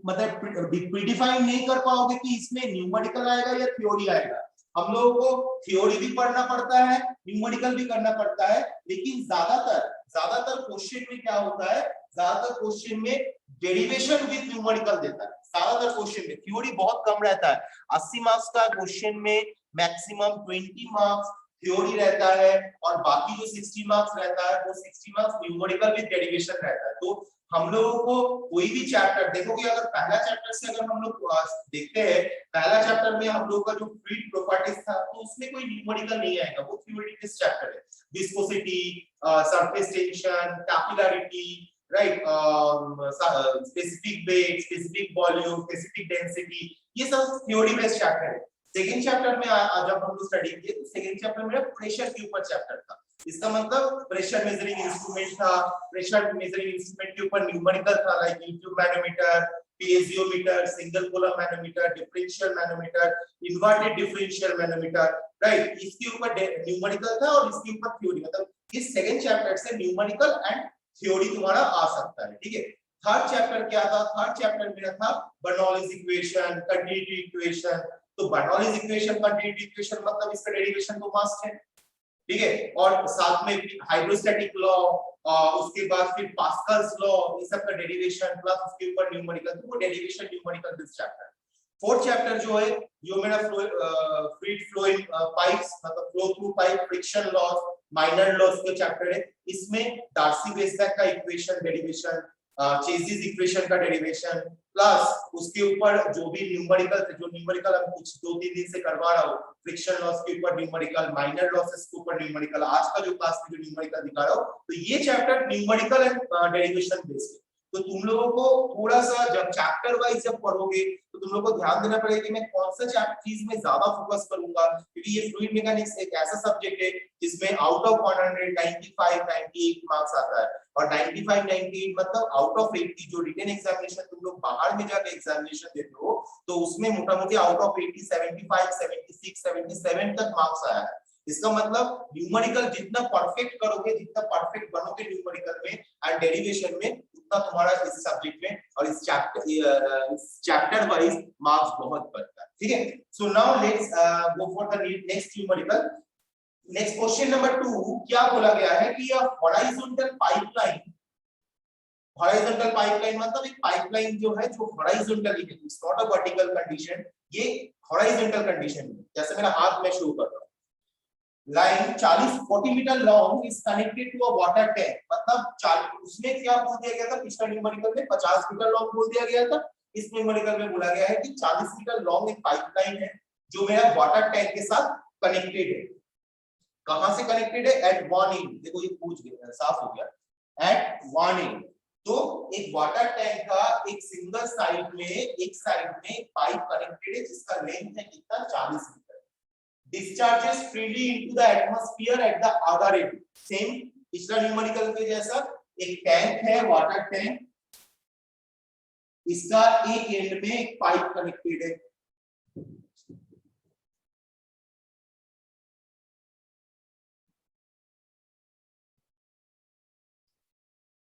मतलब प्रीडिफाइन नहीं कर पाओगे कि इसमें न्यूमेरिकल आएगा या थ्योरी आएगा। हम लोगों को थ्योरी भी पढ़ना पड़ता है, न्यूमेरिकल भी करना पड़ता है, लेकिन ज्यादातर क्वेश्चन में क्या होता है, ज्यादातर क्वेश्चन में डेरिवेशन विद न्यूमेरिकल देता है। ज्यादातर क्वेश्चन में थ्योरी बहुत कम रहता है। 80 मार्क्स का क्वेश्चन में मैक्सिमम 20 मार्क्स थ्योरी रहता है, और बाकी जो 60 मार्क्स रहता है वो 60 मार्क्स न्यूमेरिकल विद डेरिवेशन रहता है। तो हम लोगों को कोई भी चैप्टर देखोगे, अगर पहला चैप्टर से अगर हम लोग देखते हैं, पहला चैप्टर में हम लोग का जो फ्लूइड प्रॉपर्टीज था, तो उसमें कोई न्यूमेरिकल नहीं आएगा, वो थ्योरेटिकल चैप्टर है। Viscosity, surface tension, capillarity, right, specific weight, specific volume, specific density, ये सब थ्योरी बेस्ड चैप्टर है। सेकंड चैप्टर में जब हम लोग स्टडी किए तो सेकंड चैप्टर में प्रेशर के ऊपर चैप्टर था। इसका मतलब प्रेशर मेजरिंग इंस्ट्रूमेंट था, प्रेशर मेजरिंग इंस्ट्रूमेंट के ऊपर न्यूमेरिकल था, like tube manometer, piezometer, single polar manometer, differential manometer, inverted differential manometer, right. इसके ऊपर न्यूमेरिकल था और इसके ऊपर थ्योरी। मतलब इस सेकंड चैप्टर से न्यूमेरिकल एंड थ्योरी तुम्हारा आ सकता है। ठीक है, थर्ड चैप्टर क्या था? थर्ड चैप्टर मेरा था बर्नौलीज इक्वेशन, कंटिन्यूटी इक्वेशन। तो बर्नौलीज इक्वेशन, कंटिन्यूटी इक्वेशन मतलब इसका डेरिवेशन तो मस्ट है। ठीक है, और साथ में हाइड्रोस्टैटिक लॉ, उसके बाद फिर पास्कल्स लॉ, ये सब का डेरिवेशन, प्लस उसके ऊपर न्यूमेरिकल। तो वो derivation numerical this chapter. Fourth chapter जो है, जो मेरा फ्लूइड फ्लो इन पाइप्स, मतलब flow through pipe, friction loss, minor loss के चैप्टर है। इसमें डार्सी-वेइसबैक का इक्वेशन डेरिवेशन, चेसिस इक्वेशन का डेरिवेशन, प्लस उसके ऊपर जो भी न्यूमेरिकल थे, जो न्यूमेरिकल हम कुछ 2-3 दिन से करवा रहा हूँ, फ्रिक्शन लॉस के ऊपर न्यूमेरिकल, माइनर लॉसेस के ऊपर न्यूमेरिकल, आज का जो क्लास में जो न्यूमेरिकल दिखा रहा हूँ, तो ये chapter numerical and derivation based है। तो तुम लोगों को थोड़ा सा जब चैप्टर वाइज जब पढ़ोगे तो तुम लोगों को ध्यान देना पड़ेगा कि मैं कौन सा चीज में ज्यादा फोकस करूंगा, क्योंकि ये फ्लूइड मैकेनिक्स एक ऐसा सब्जेक्ट है जिसमें आउट ऑफ 100 95 98 मार्क्स आता है। और 95 98 मतलब आउट ऑफ 80, जो रिटन एग्जामिनेशन तुम लोग बाहर में जाके एग्जामिनेशन देते हो, तो उसमें मोटा मोटी आउट ऑफ 80 75 76 77 तक मार्क्स आया है। इसका मतलब न्यूमेरिकल जितना परफेक्ट करोगे, जितना परफेक्ट बनोगे न्यूमेरिकल में एंड डेरिवेशन में, उतना तुम्हारा इस सब्जेक्ट में और इस चैप्टर वाइज मार्क्स बहुत बढ़ता है। ठीक है, so now let's go for the next numerical. Next question number 2 क्या बोला गया है कि a horizontal pipeline, horizontal pipeline मतलब एक पाइपलाइन जो है जो हॉरिजॉन्टली है, it's not a vertical condition, ये हॉरिजॉन्टल कंडीशन है। जैसे मेरा हाथ में शो कर रहा हूं, line 40 metre long is connected to a water tank. मतलब उसमें क्या बोल दिया गया था, पिछले न्यूमेरिकल में 50 मीटर लॉन्ग बोल दिया गया था, इस न्यूमेरिकल में बोला गया है कि 40 मीटर लॉन्ग एक पाइपलाइन है जो मेरा वाटर टैंक के साथ कनेक्टेड है। कहां से कनेक्टेड है? एट वन एंड, देखो ये पूछ गया, साफ हो गया, एट वन एंड। तो एक वाटर टैंक का एक सिंगल साइड में, एक साइड में पाइप कनेक्टेड है जिसका लेंथ है कितना? 40 metre. Discharges freely into the atmosphere at the other end. Same पिछला न्यूमेरिकल के जैसा, एक टैंक है, वाटर टैंक, इसका एक एंड में एक पाइप कनेक्टेड है।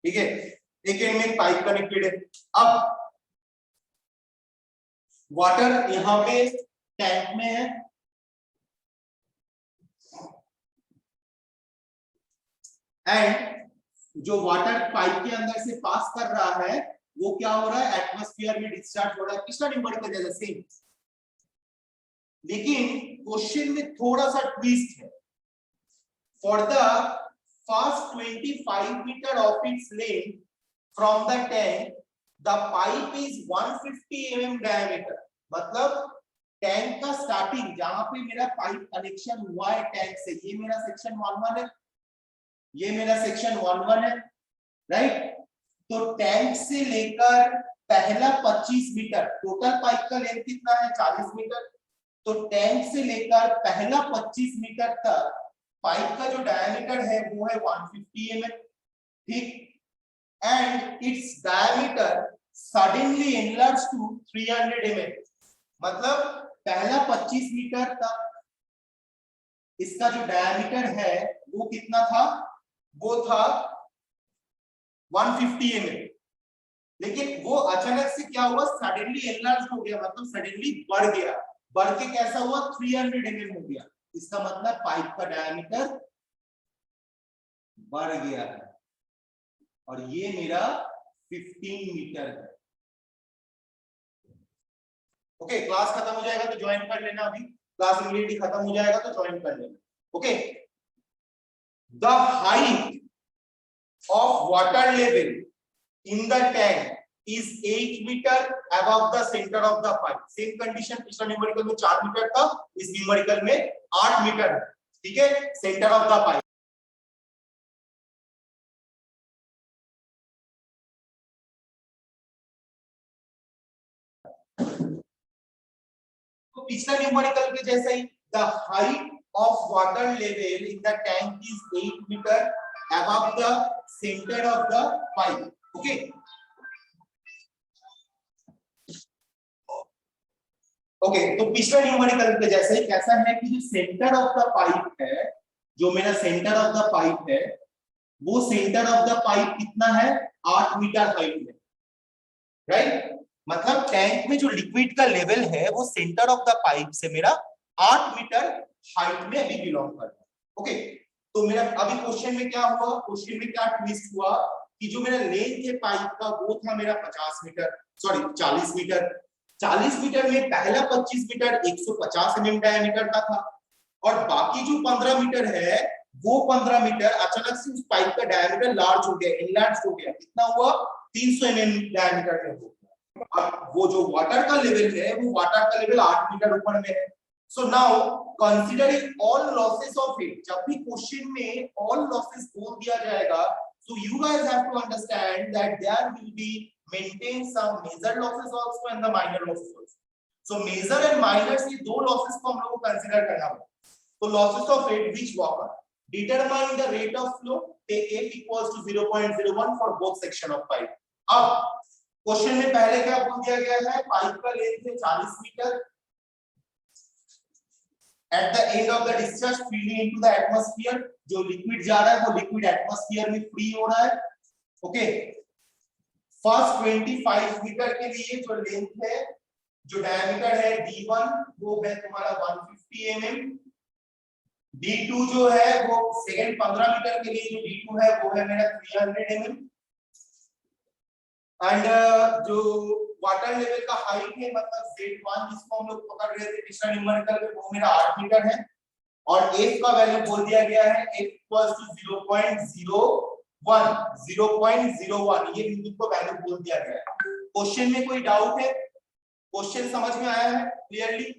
ठीक है, एक एंड में एक पाइप कनेक्टेड है। अब वाटर यहां पे टैंक में है, एंड जो वाटर पाइप के अंदर से पास कर रहा है वो क्या हो रहा है, एटमॉस्फेयर में डिस्चार्ज हो रहा है। पिछला न्यूमेरिकल जैसा सेम, लेकिन क्वेश्चन में थोड़ा सा ट्विस्ट है। For the first 25 metre of its length from the tank the pipe is 150 mm diameter. मतलब टैंक का स्टार्टिंग जहां पे मेरा पाइप कनेक्शन हुआ है टैंक से, ये मेरा सेक्शन 11 है, ये मेरा सेक्शन 11 है, राइट। तो टैंक से लेकर पहला 25 मीटर, टोटल पाइप का लेंथ कितना है 40 मीटर, तो टैंक से लेकर पहला 25 मीटर तक पाइप का जो डायमीटर है वो है 150 mm, ठीक। And its diameter suddenly enlarge to 300 mm, मतलब पहला 25 मीटर तक इसका जो डायमीटर है वो कितना था, वो था 150 mm, लेकिन वो अचानक से क्या हुआ, सडनली एनलार्ज हो गया, मतलब सडनली बढ़ गया। बढ़ के कैसा हुआ, 300 mm हो गया। इसका मतलब पाइप का डायमीटर बढ़ गया है, और ये मेरा 15 मीटर है। ओके, क्लास खत्म हो जाएगा तो ज्वाइन कर लेना, अभी क्लास इमीडिएटली खत्म हो जाएगा तो ज्वाइन कर लेना। Okay, the height of water level in the tank is 8 meter above the center of the pipe. Same condition पिछला न्यूमेरिकल में 4 मीटर था, इस न्यूमेरिकल में 8 मीटर है, ठीक है, सेंटर ऑफ द पाइप। तो पिछला न्यूमेरिकल के जैसा ही, the height of water level in the tank is 8 meter above the center of the pipe. Okay, okay, तो पिछला न्यूमेरिकल के जैसे ही कैसा है कि जो सेंटर ऑफ द पाइप है, जो मेरा सेंटर ऑफ द पाइप है, वो सेंटर ऑफ द पाइप कितना है, 8 मीटर हाइट में, राइट। मतलब टैंक में जो लिक्विड का लेवल है वो सेंटर ऑफ द पाइप से मेरा 8 मीटर हाइट में अभी बिलोंग करता है। ओके, तो मेरा अभी क्वेश्चन में क्या हुआ, क्वेश्चन में क्या ट्विस्ट हुआ कि जो मेरा लेंथ है पाइप का वो था मेरा 50 मीटर, सॉरी 40 मीटर। 40 मीटर में पहला 25 मीटर 150 mm डायमीटर का था, और बाकी जो 15 मीटर है वो 15 मीटर अचानक से उस पाइप का डायमीटर लार्ज हो गया, एनलार्ज हो गया। कितना हुआ, 300 mm डायमीटर में हो गया। अब वो जो वाटर का लेवल है वो वाटर का लेवल 8 मीटर ऊपर में है। So now considering all losses of it, जब भी क्वेश्चन में all losses बोल दिया जाएगा, so you guys have to understand that there will be maintain some major losses also and the minor losses also. So major and minor से दो losses को हम लोग को consider करना होगा। तो losses of rate which occur, determine the rate of flow, take F equals to 0.01 for both section of pipe। अब क्वेश्चन में पहले क्या बोल दिया गया है, पाइप का लेंथ है 40 metre, at the end of the discharge feeding into the atmosphere, जो लिक्विड जा रहा है वो लिक्विड एटमॉस्फेयर में फ्री हो रहा है। ओके, फर्स्ट 25 मीटर के लिए जो लेंथ है, जो डायमीटर है d1 वो है तुम्हारा 150 mm, d2 जो है वो सेकंड 15 मीटर के लिए जो d2 है वो है मेरा 300 mm, एंड जो वाटर लेवल का हाइट है मतलब Z1 जिसको हम लोग पकड़ रहे थे पिछला न्यूमेरिकल में वो मेरा 8 मीटर है, और F का वैल्यू बोल दिया गया है F इक्वल्स टू 0.01 ये बिंदु को वैल्यू बोल दिया गया है। क्वेश्चन में कोई डाउट है, क्वेश्चन समझ में आया है क्लियरली,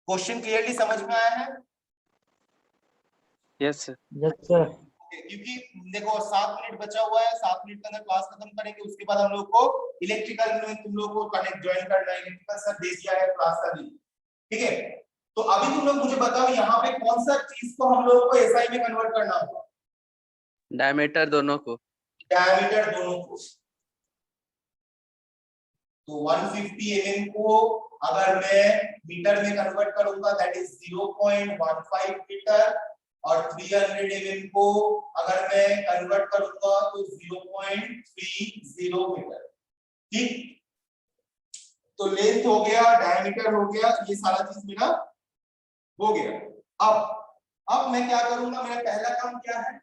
क्वेश्चन क्लियरली समझ में आया है? Yes sir. Yes sir. क्योंकि देखो 7 मिनट बचा हुआ है, 7 मिनट के अंदर क्लास खत्म करेंगे, उसके बाद हम लोग को इलेक्ट्रिकल में तुम लोग को कनेक्ट ज्वाइन करना है, इलेक्ट्रिकल सर दे दिया है क्लास का दिन, ठीक है। तो अभी तुम लोग मुझे बताओ यहाँ पे कौन सा चीज को हम लोग को एसआई में कन्वर्ट करना होगा, डायमीटर दोनों को, डायमीटर दोनों को। तो 150 mm को अगर मैं मीटर में कन्वर्ट करूंगा दैट इज 0.15 मीटर, और 300 mm को अगर मैं कन्वर्ट करूंगा तो 0.30 मीटर। ठीक, तो लेंथ हो गया, डायमीटर हो गया, ये सारा चीज मेरा हो गया। अब मैं क्या करूंगा, मेरा पहला काम क्या है,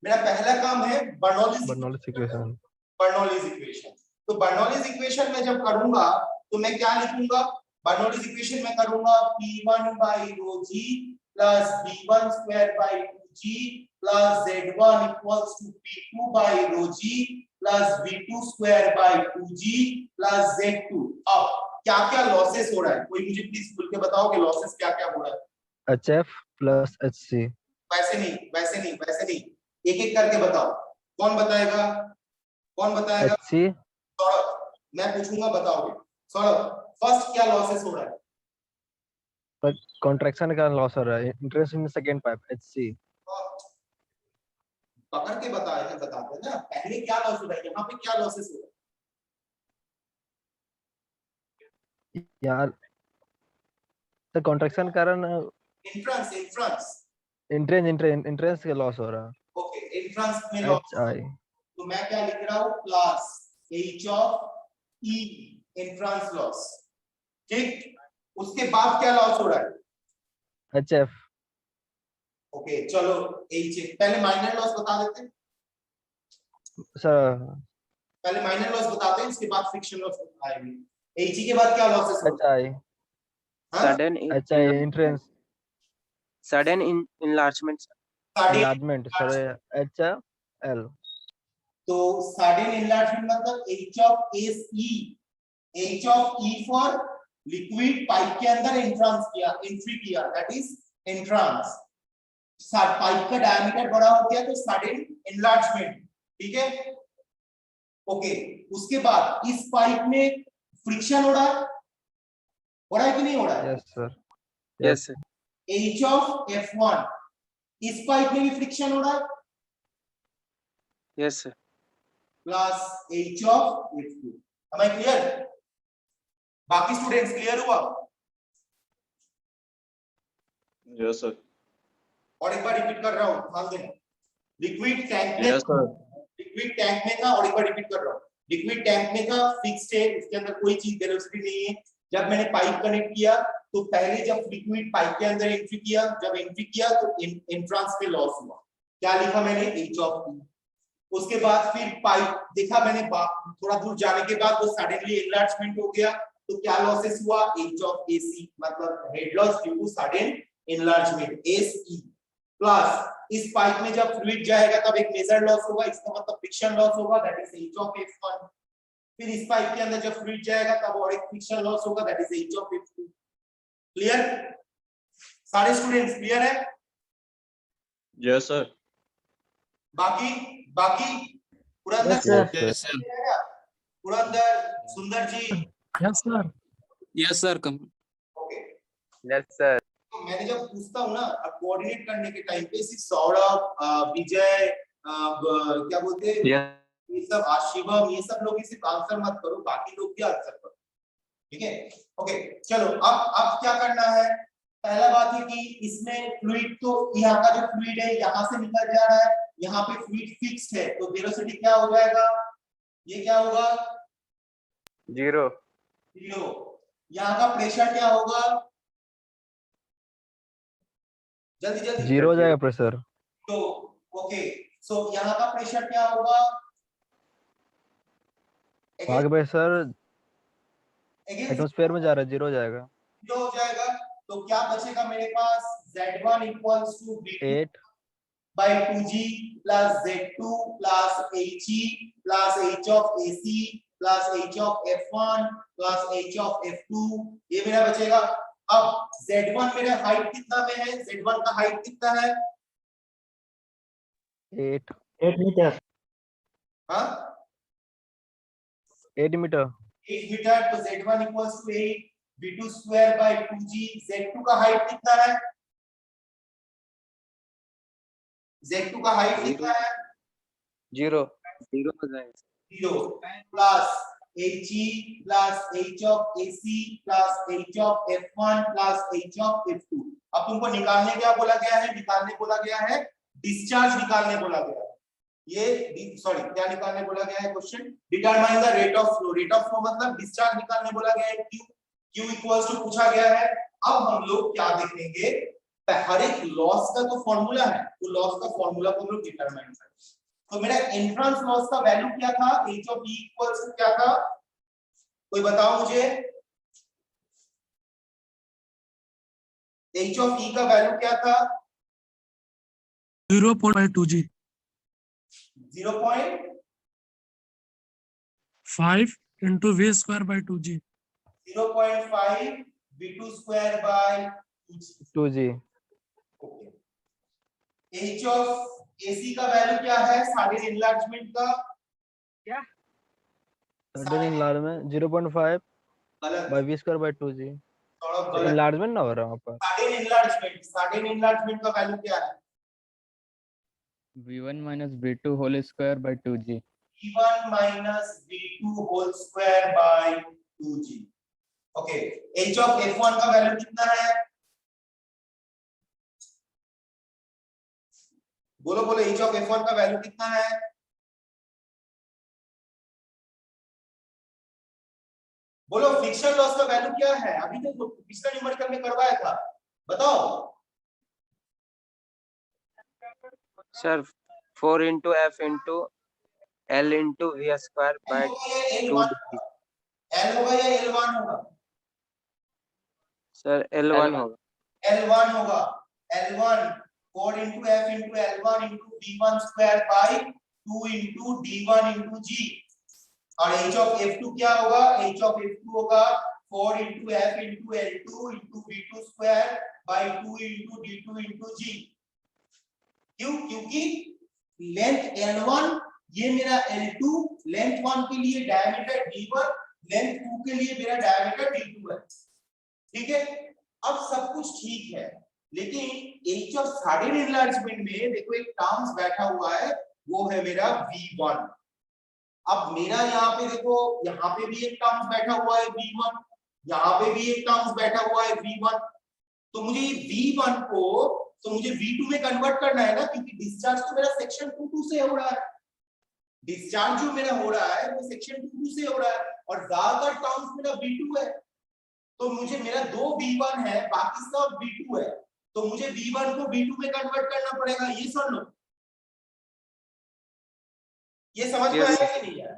मेरा पहला काम है बर्नौलीज इक्वेशन। Bernoulli's equation. तो बर्नौलीज इक्वेशन में जब करूंगा तो मैं क्या लिखूंगा, बर्नौलीज इक्वेशन में करूंगा P1 by rho g plus B1 square by 2g plus Z1 equals to P2 by rho g plus B2 square by 2g plus Z2। अब क्या क्या लॉसेस हो रहा है, कोई मुझे प्लीज बोल के बताओ कि लॉसेस क्या क्या हो रहा है। HF plus HC। वैसे नहीं, एक एक करके बताओ। कौन बताएगा, HC। सौरभ, मैं पूछूंगा बताओगे। सौरभ, फर्स्ट क्या लॉसेस हो रहा है? कॉन्ट्रैक्शन का लॉस हो रहा है, interest in second pipe HC। पकड़ के बताते ना, पहले क्या लॉस हो रहा है, यहाँ पे क्या लॉसेस हो रहा है? यार तो कॉन्ट्रैक्शन कारण इंट्रेंस का लॉस हो रहा है। ओके, इंट्रांस में लॉस। HI। तो मैं क्या लिख रहा हूँ, plus H of E entrance loss. ठीक, उसके बाद क्या लॉस हो रहा है? HF। ओके चलो H, पहले माइनर लॉस बता देते हैं, सर पहले माइनर लॉस बताते हैं, इसके बाद फ्रिक्शन लॉस आएगी। H के बाद क्या लॉसेस हो रहा है? HI। Sudden HI entrance sudden enlargement. enlargement sir HL। तो सडन एनलार्जमेंट मतलब H of E for liquid pipe के अंदर एंट्री किया, दैट इज एंट्रांस। पाइप का डायमीटर बड़ा हो गया तो सडन एनलार्जमेंट। ठीक है, ओके। उसके बाद इस पाइप में फ्रिक्शन हो रहा है कि नहीं हो रहा है? Yes sir. Yes, sir. H of F1, इस पाइप में भी फ्रिक्शन हो रहा है, Yes, sir. Plus H of F2। am I clear? बाकी स्टूडेंट्स क्लियर हुआ? Yes sir. और एक बार रिपीट कर रहा हूं, ध्यान देना। लिक्विड टैंक में यस सर। लिक्विड टैंक में था, और एक बार रिपीट कर रहा हूं, लिक्विड टैंक में था, फिक्स्ड है, उसके अंदर कोई चीज वेलोसिटी नहीं है। जब मैंने पाइप कनेक्ट किया तो पहले जब लिक्विड पाइप के अंदर एंट्री किया, तो एंट्रांस में लॉस हुआ, क्या लिखा मैंने, H of E। उसके बाद फिर पाइप देखा मैंने, थोड़ा दूर जाने के बाद वो सडनली एनलार्जमेंट हो गया, तो क्या लॉसेस हुआ, H of AC, मतलब head loss due to sudden enlargement SE। Plus इस पाइप में जब फ्लूइड जाएगा तब एक मेजर लॉस होगा, इसका मतलब फ्रिक्शन लॉस होगा, that is H of F1। फिर इस पाइप के अंदर जब फ्लूइड जाएगा तब और एक फ्रिक्शन लॉस होगा, that is H of F2। Clear? सारे स्टूडेंट्स क्लियर है? Yes sir. बाकी Purandar Sundar ji. Yes sir. Yes, sir. Okay, Yes, sir. तो मैंने जब पूछता हूँ ना, अब कोऑर्डिनेट करने के टाइम पे सिर्फ सौरभ, विजय, क्या बोलते हैं, ये सब शिवम, ये सब लोग ही सिर्फ आंसर मत करो, बाकी लोग भी आंसर करो। ठीक है, ओके चलो। अब क्या करना है, पहला बात है कि इसमें फ्लूइड, तो यहाँ का जो फ्लूइड है यहाँ से निकल जा रहा है, यहाँ पे फ्लूइड फिक्स्ड है, तो वेलोसिटी क्या हो जाएगा, ये क्या होगा, 0. यहाँ का प्रेशर क्या होगा, जल्दी 0 हो जाएगा प्रेशर। तो ओके, सो यहाँ का प्रेशर क्या होगा, वहां का प्रेशर एटमॉस्फेयर में जा रहा है, 0 हो जाएगा। 0 हो जाएगा। तो क्या बचेगा मेरे पास, Z1 equals to B2 8 by 2G plus Z2 plus HE plus H of AC plus H of F1 plus H of F2, ये मेरा बचेगा। अब Z1 मेरा हाइट कितना में है, Z1 का हाइट कितना है, 8 मीटर। हाँ 8 मीटर। 8 मीटर, तो Z1 equals to 8 B2 square by 2G। Z2 का हाइट कितना है, Z2 का हाइट कितना है, 0 हो जाएगा. 0 plus HE plus H of AC plus H of F1 plus H of F2, अब तुमको निकालने क्या बोला गया है? निकालने बोला गया है डिस्चार्ज निकालने बोला गया है। ये सॉरी क्या निकालने बोला गया है? Question determine the rate of flow. Rate of flow मतलब डिस्चार्ज निकालने बोला गया है। क्यू इक्वल्स टू पूछा गया है। अब हम लोग क्या देखेंगे, हर एक लॉस का तो फॉर्मूला है, तो लॉस का फॉर्मूला को हम लोग डिटरमाइन करेंगे। तो मेरा एंट्रेंस लॉस का वैल्यू क्या था? H of E equals to क्या था? कोई बताओ मुझे, एच ऑफ ई का वैल्यू क्या था? 0.2G 5 into V square by 2G 0.5 V2 square by 2G। H of AC का वैल्यू क्या है? साइड एनलार्जमेंट का सडन इनलार्जमेंट 0.5 गलत, by V square by 2G। थोड़ा गलत। इनलार्जमेंट ना हो रहा है वहाँ पर। साइड एनलार्जमेंट का वैल्यू क्या है? V1 minus V2 whole square by 2G। V1 minus V2 whole square by 2G। Okay, H of F1 का वैल्यू कितना है? बोलो बोलो, एच ऑफ F1 का वैल्यू कितना है? बोलो, फ्रिक्शन लॉस का वैल्यू क्या है? अभी तो पिछला न्यूमेरिकल में करवाया था, बताओ। Sir 4 into F into L into V square by 2D। L होगा या L1 होगा? सर L1 होगा। L1 होगा। L1 4 into F into L1 into V1 square by 2 into D1 into G। और H of F2 क्या होगा? H of F2 होगा 4 into F into L2 into V2 square by 2 into D2 into G। क्यों? क्योंकि length L1 ये मेरा L2, length 1 के लिए डायमीटर D1, लेंथ 2 के लिए मेरा डायमीटर D2 है। ठीक है, अब सब कुछ ठीक है, लेकिन एच ऑफ सडन एनलार्जमेंट में देखो एक टर्म्स बैठा हुआ है, वो है मेरा V1। अब मेरा यहाँ पे देखो, यहाँ पे भी एक टर्म्स बैठा हुआ है V1, यहाँ पे भी एक टर्म्स बैठा हुआ है V1। तो मुझे V1 को तो मुझे V2 में कन्वर्ट करना है ना, क्योंकि डिस्चार्ज तो मेरा सेक्शन 2 से हो रहा है। डिस्चार्ज जो मेरा हो रहा है वो सेक्शन 2 से हो रहा है, और ज्यादातर टर्म्स मेरा V2 है। तो मुझे मेरा 2 V1 है, बाकी सब V2 है, तो मुझे V1 को V2 में कन्वर्ट करना पड़ेगा। ये सुन लो, ये समझ में आया कि नहीं आया?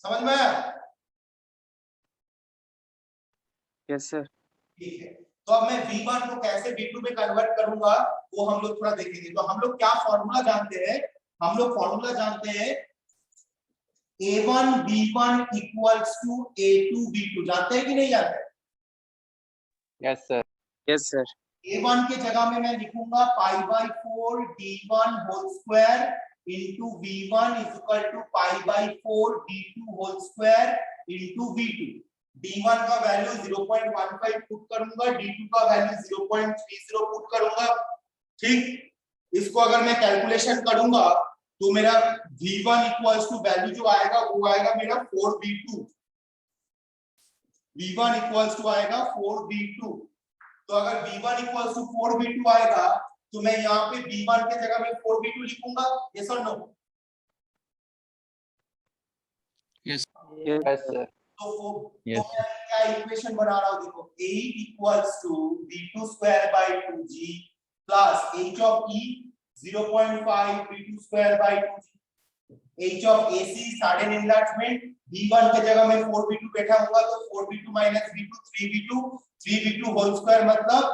समझ में आया? Yes sir. ठीक है, तो अब मैं V1 को कैसे V2 में कन्वर्ट करूंगा वो हम लोग थोड़ा देखेंगे। तो हम लोग क्या फॉर्मूला जानते हैं? हम लोग फॉर्मूला जानते हैं A1 B1 equals to A2 B2। जानते हैं कि नहीं जानते? Yes sir. Yes sir. A1 के जगह में मैं लिखूंगा π/4 D1 whole square into V1 is equal to π/4 D2 whole square into V2। D1 का वैल्यू 0.15 पुट करूंगा, D2 का वैल्यू 0.30 पुट करूंगा। ठीक, इसको अगर मैं कैलकुलेशन करूंगा तो मेरा V1 इक्वल्स टू वैल्यू जो आएगा वो आएगा मेरा 4V2। V1 इक्वल्स टू आएगा 4V2। तो अगर V1 इक्वल्स टू 4V2 आएगा तो मैं यहाँ पे V1 के जगह में 4V2 लिखूंगा। यस और नो? Yes sir. तो Yes, मैं क्या इक्वेशन बना रहा हूँ? देखो, 8 equals to V2 square by 2G plus H of E 0.5 V2 square by 2G। H of AC sudden enlargement, V1 के जगह में 4V2 बैठा होगा तो 4V2 minus V2 3V2, 3V2 whole square मतलब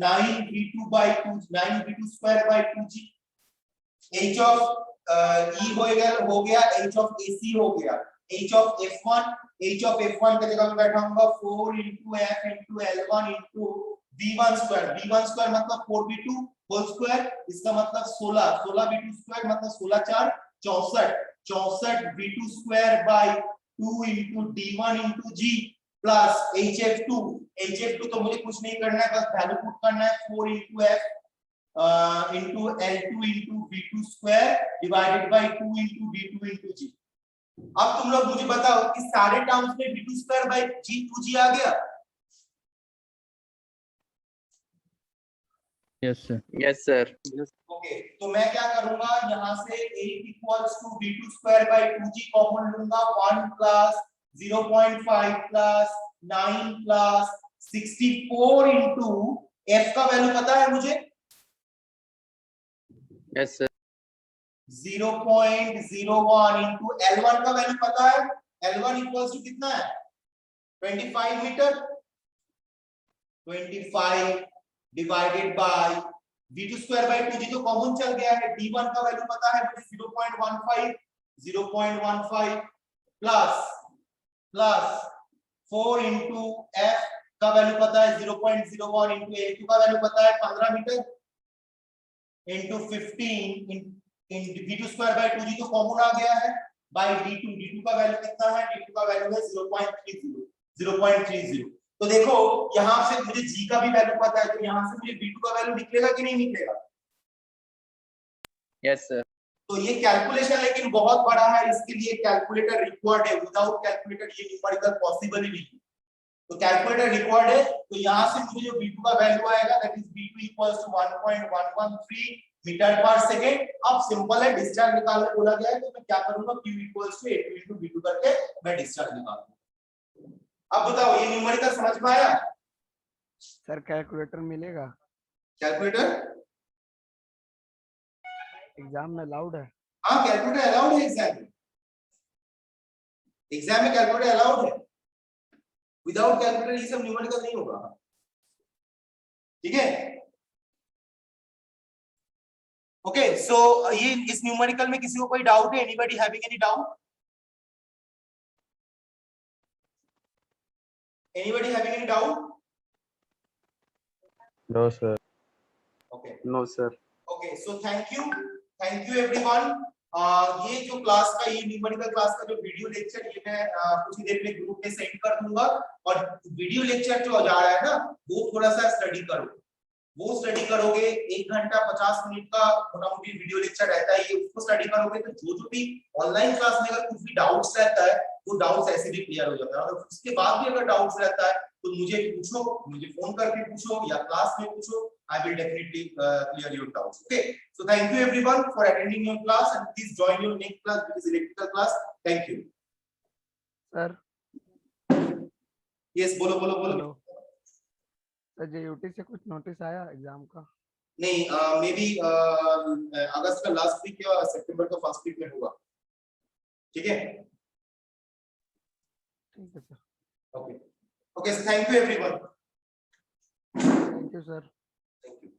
9V2 by 2, 9V2 square by 2G। H of E हो गया, H of AC हो गया, H of F1, H of F1 के जगह में बैठा होगा 4 into F into L1 into V1 square. V1 square मतलब 4V2 होल स्क्वायर, इसका मतलब 16, 16V2 स्क्वायर मतलब 16 4 64, 64 V2 square bye 2 into D1 into G plus HF2। HF2 तो मुझे कुछ नहीं करना है, बस वैल्यू पुट करना है 4 into F into L2 into V2 square divided by 2 into D2 into G। अब तुम लोग मुझे बताओ कि सारे टर्म्स में V2 square bye G 2G आ गया? Yes, sir. Yes, sir. Okay, तो मैं क्या करूंगा, यहाँ से 8 equals to v2 square by 2g common लूंगा। 1 plus 0.5 plus 9 plus 64 into f का वैल्यू पता है मुझे? Yes, sir. 0.01 इंटू L1 का वैल्यू पता है? L1 इक्वल्स टू कितना है? 25 metre. 25 divided by v2 square by 2g तो कॉमन चल गया है। d1 का वैल्यू पता है मुझे 0.15 प्लस 4 इंटू f का वैल्यू पता है 0.01 इंटू a2 का वैल्यू पता है 15 मीटर इंटू 15 इन v2 स्क्वायर बाय 2g तो कॉमन आ गया है बाय d2 का वैल्यू कितना है? d2 का वैल्यू है 0.30। तो देखो यहां से मुझे g का भी वैल्यू पता है, तो यहां से मुझे v2 का वैल्यू निकलेगा कि नहीं निकलेगा? Yes, sir. तो ये कैलकुलेशन लेकिन बहुत बड़ा है, इसके लिए कैलकुलेटर रिक्वायर्ड है। विदाउट कैलकुलेटर ये न्यूमेरिकल पॉसिबल ही नहीं है, तो कैलकुलेटर रिक्वायर्ड है। तो यहां से मुझे जो v2 का वैल्यू आएगा that is v2 equals to 1.113 metre per second. अब सिंपल है, डिस्चार्ज निकालने बोला गया है, तो मैं क्या करूंगा, q equals to a2 into v2 करके मैं डिस्चार्ज निकालूंगा। अब बताओ ये न्यूमेरिकल समझ में आया? सर कैलकुलेटर मिलेगा? कैलकुलेटर एग्जाम में अलाउड है? हाँ, कैलकुलेटर अलाउड है एग्जाम में। एग्जाम में कैलकुलेटर अलाउड है। विदाउट कैलकुलेटर ये सब न्यूमेरिकल नहीं होगा। ठीक है, ओके। सो ये इस न्यूमेरिकल में किसी को कोई डाउट है? Anybody having any doubt? Anybody having any doubt? No sir. Okay No, sir. Okay, so thank you everyone. ये जो क्लास का, ये न्यूमेरिकल क्लास का जो वीडियो लेक्चर, ये मैं कुछ ही देर में ग्रुप में सेंड कर दूंगा। और वीडियो लेक्चर जो जा रहा है ना, वो थोड़ा सा स्टडी करो। वो स्टडी करोगे, 1 घंटा 50 मिनट का मोटा-मोटी वीडियो लेक्चर रहता है, ये उसको स्टडी करोगे तो जो भी ऑनलाइन क्लास में अगर कुछ भी डाउट्स रहता है वो डाउट्स ऐसे भी क्लियर हो जाता है। और उसके बाद भी अगर डाउट्स रहता है तो मुझे पूछो, मुझे फोन करके पूछो या क्लास में पूछो। I will definitely clear your doubts. Okay, so thank you everyone for attending your class, and please join your next class, which is electrical class. Thank you. Sir Yes, बोलो। Hello sir, जेयूटी से कुछ notice आया exam का? नहीं, may be अगस्त का last week या सितंबर का first week में होगा। ठीक है, ठीक है sir. Okay, so thank you everyone. Thank you sir. Thank you.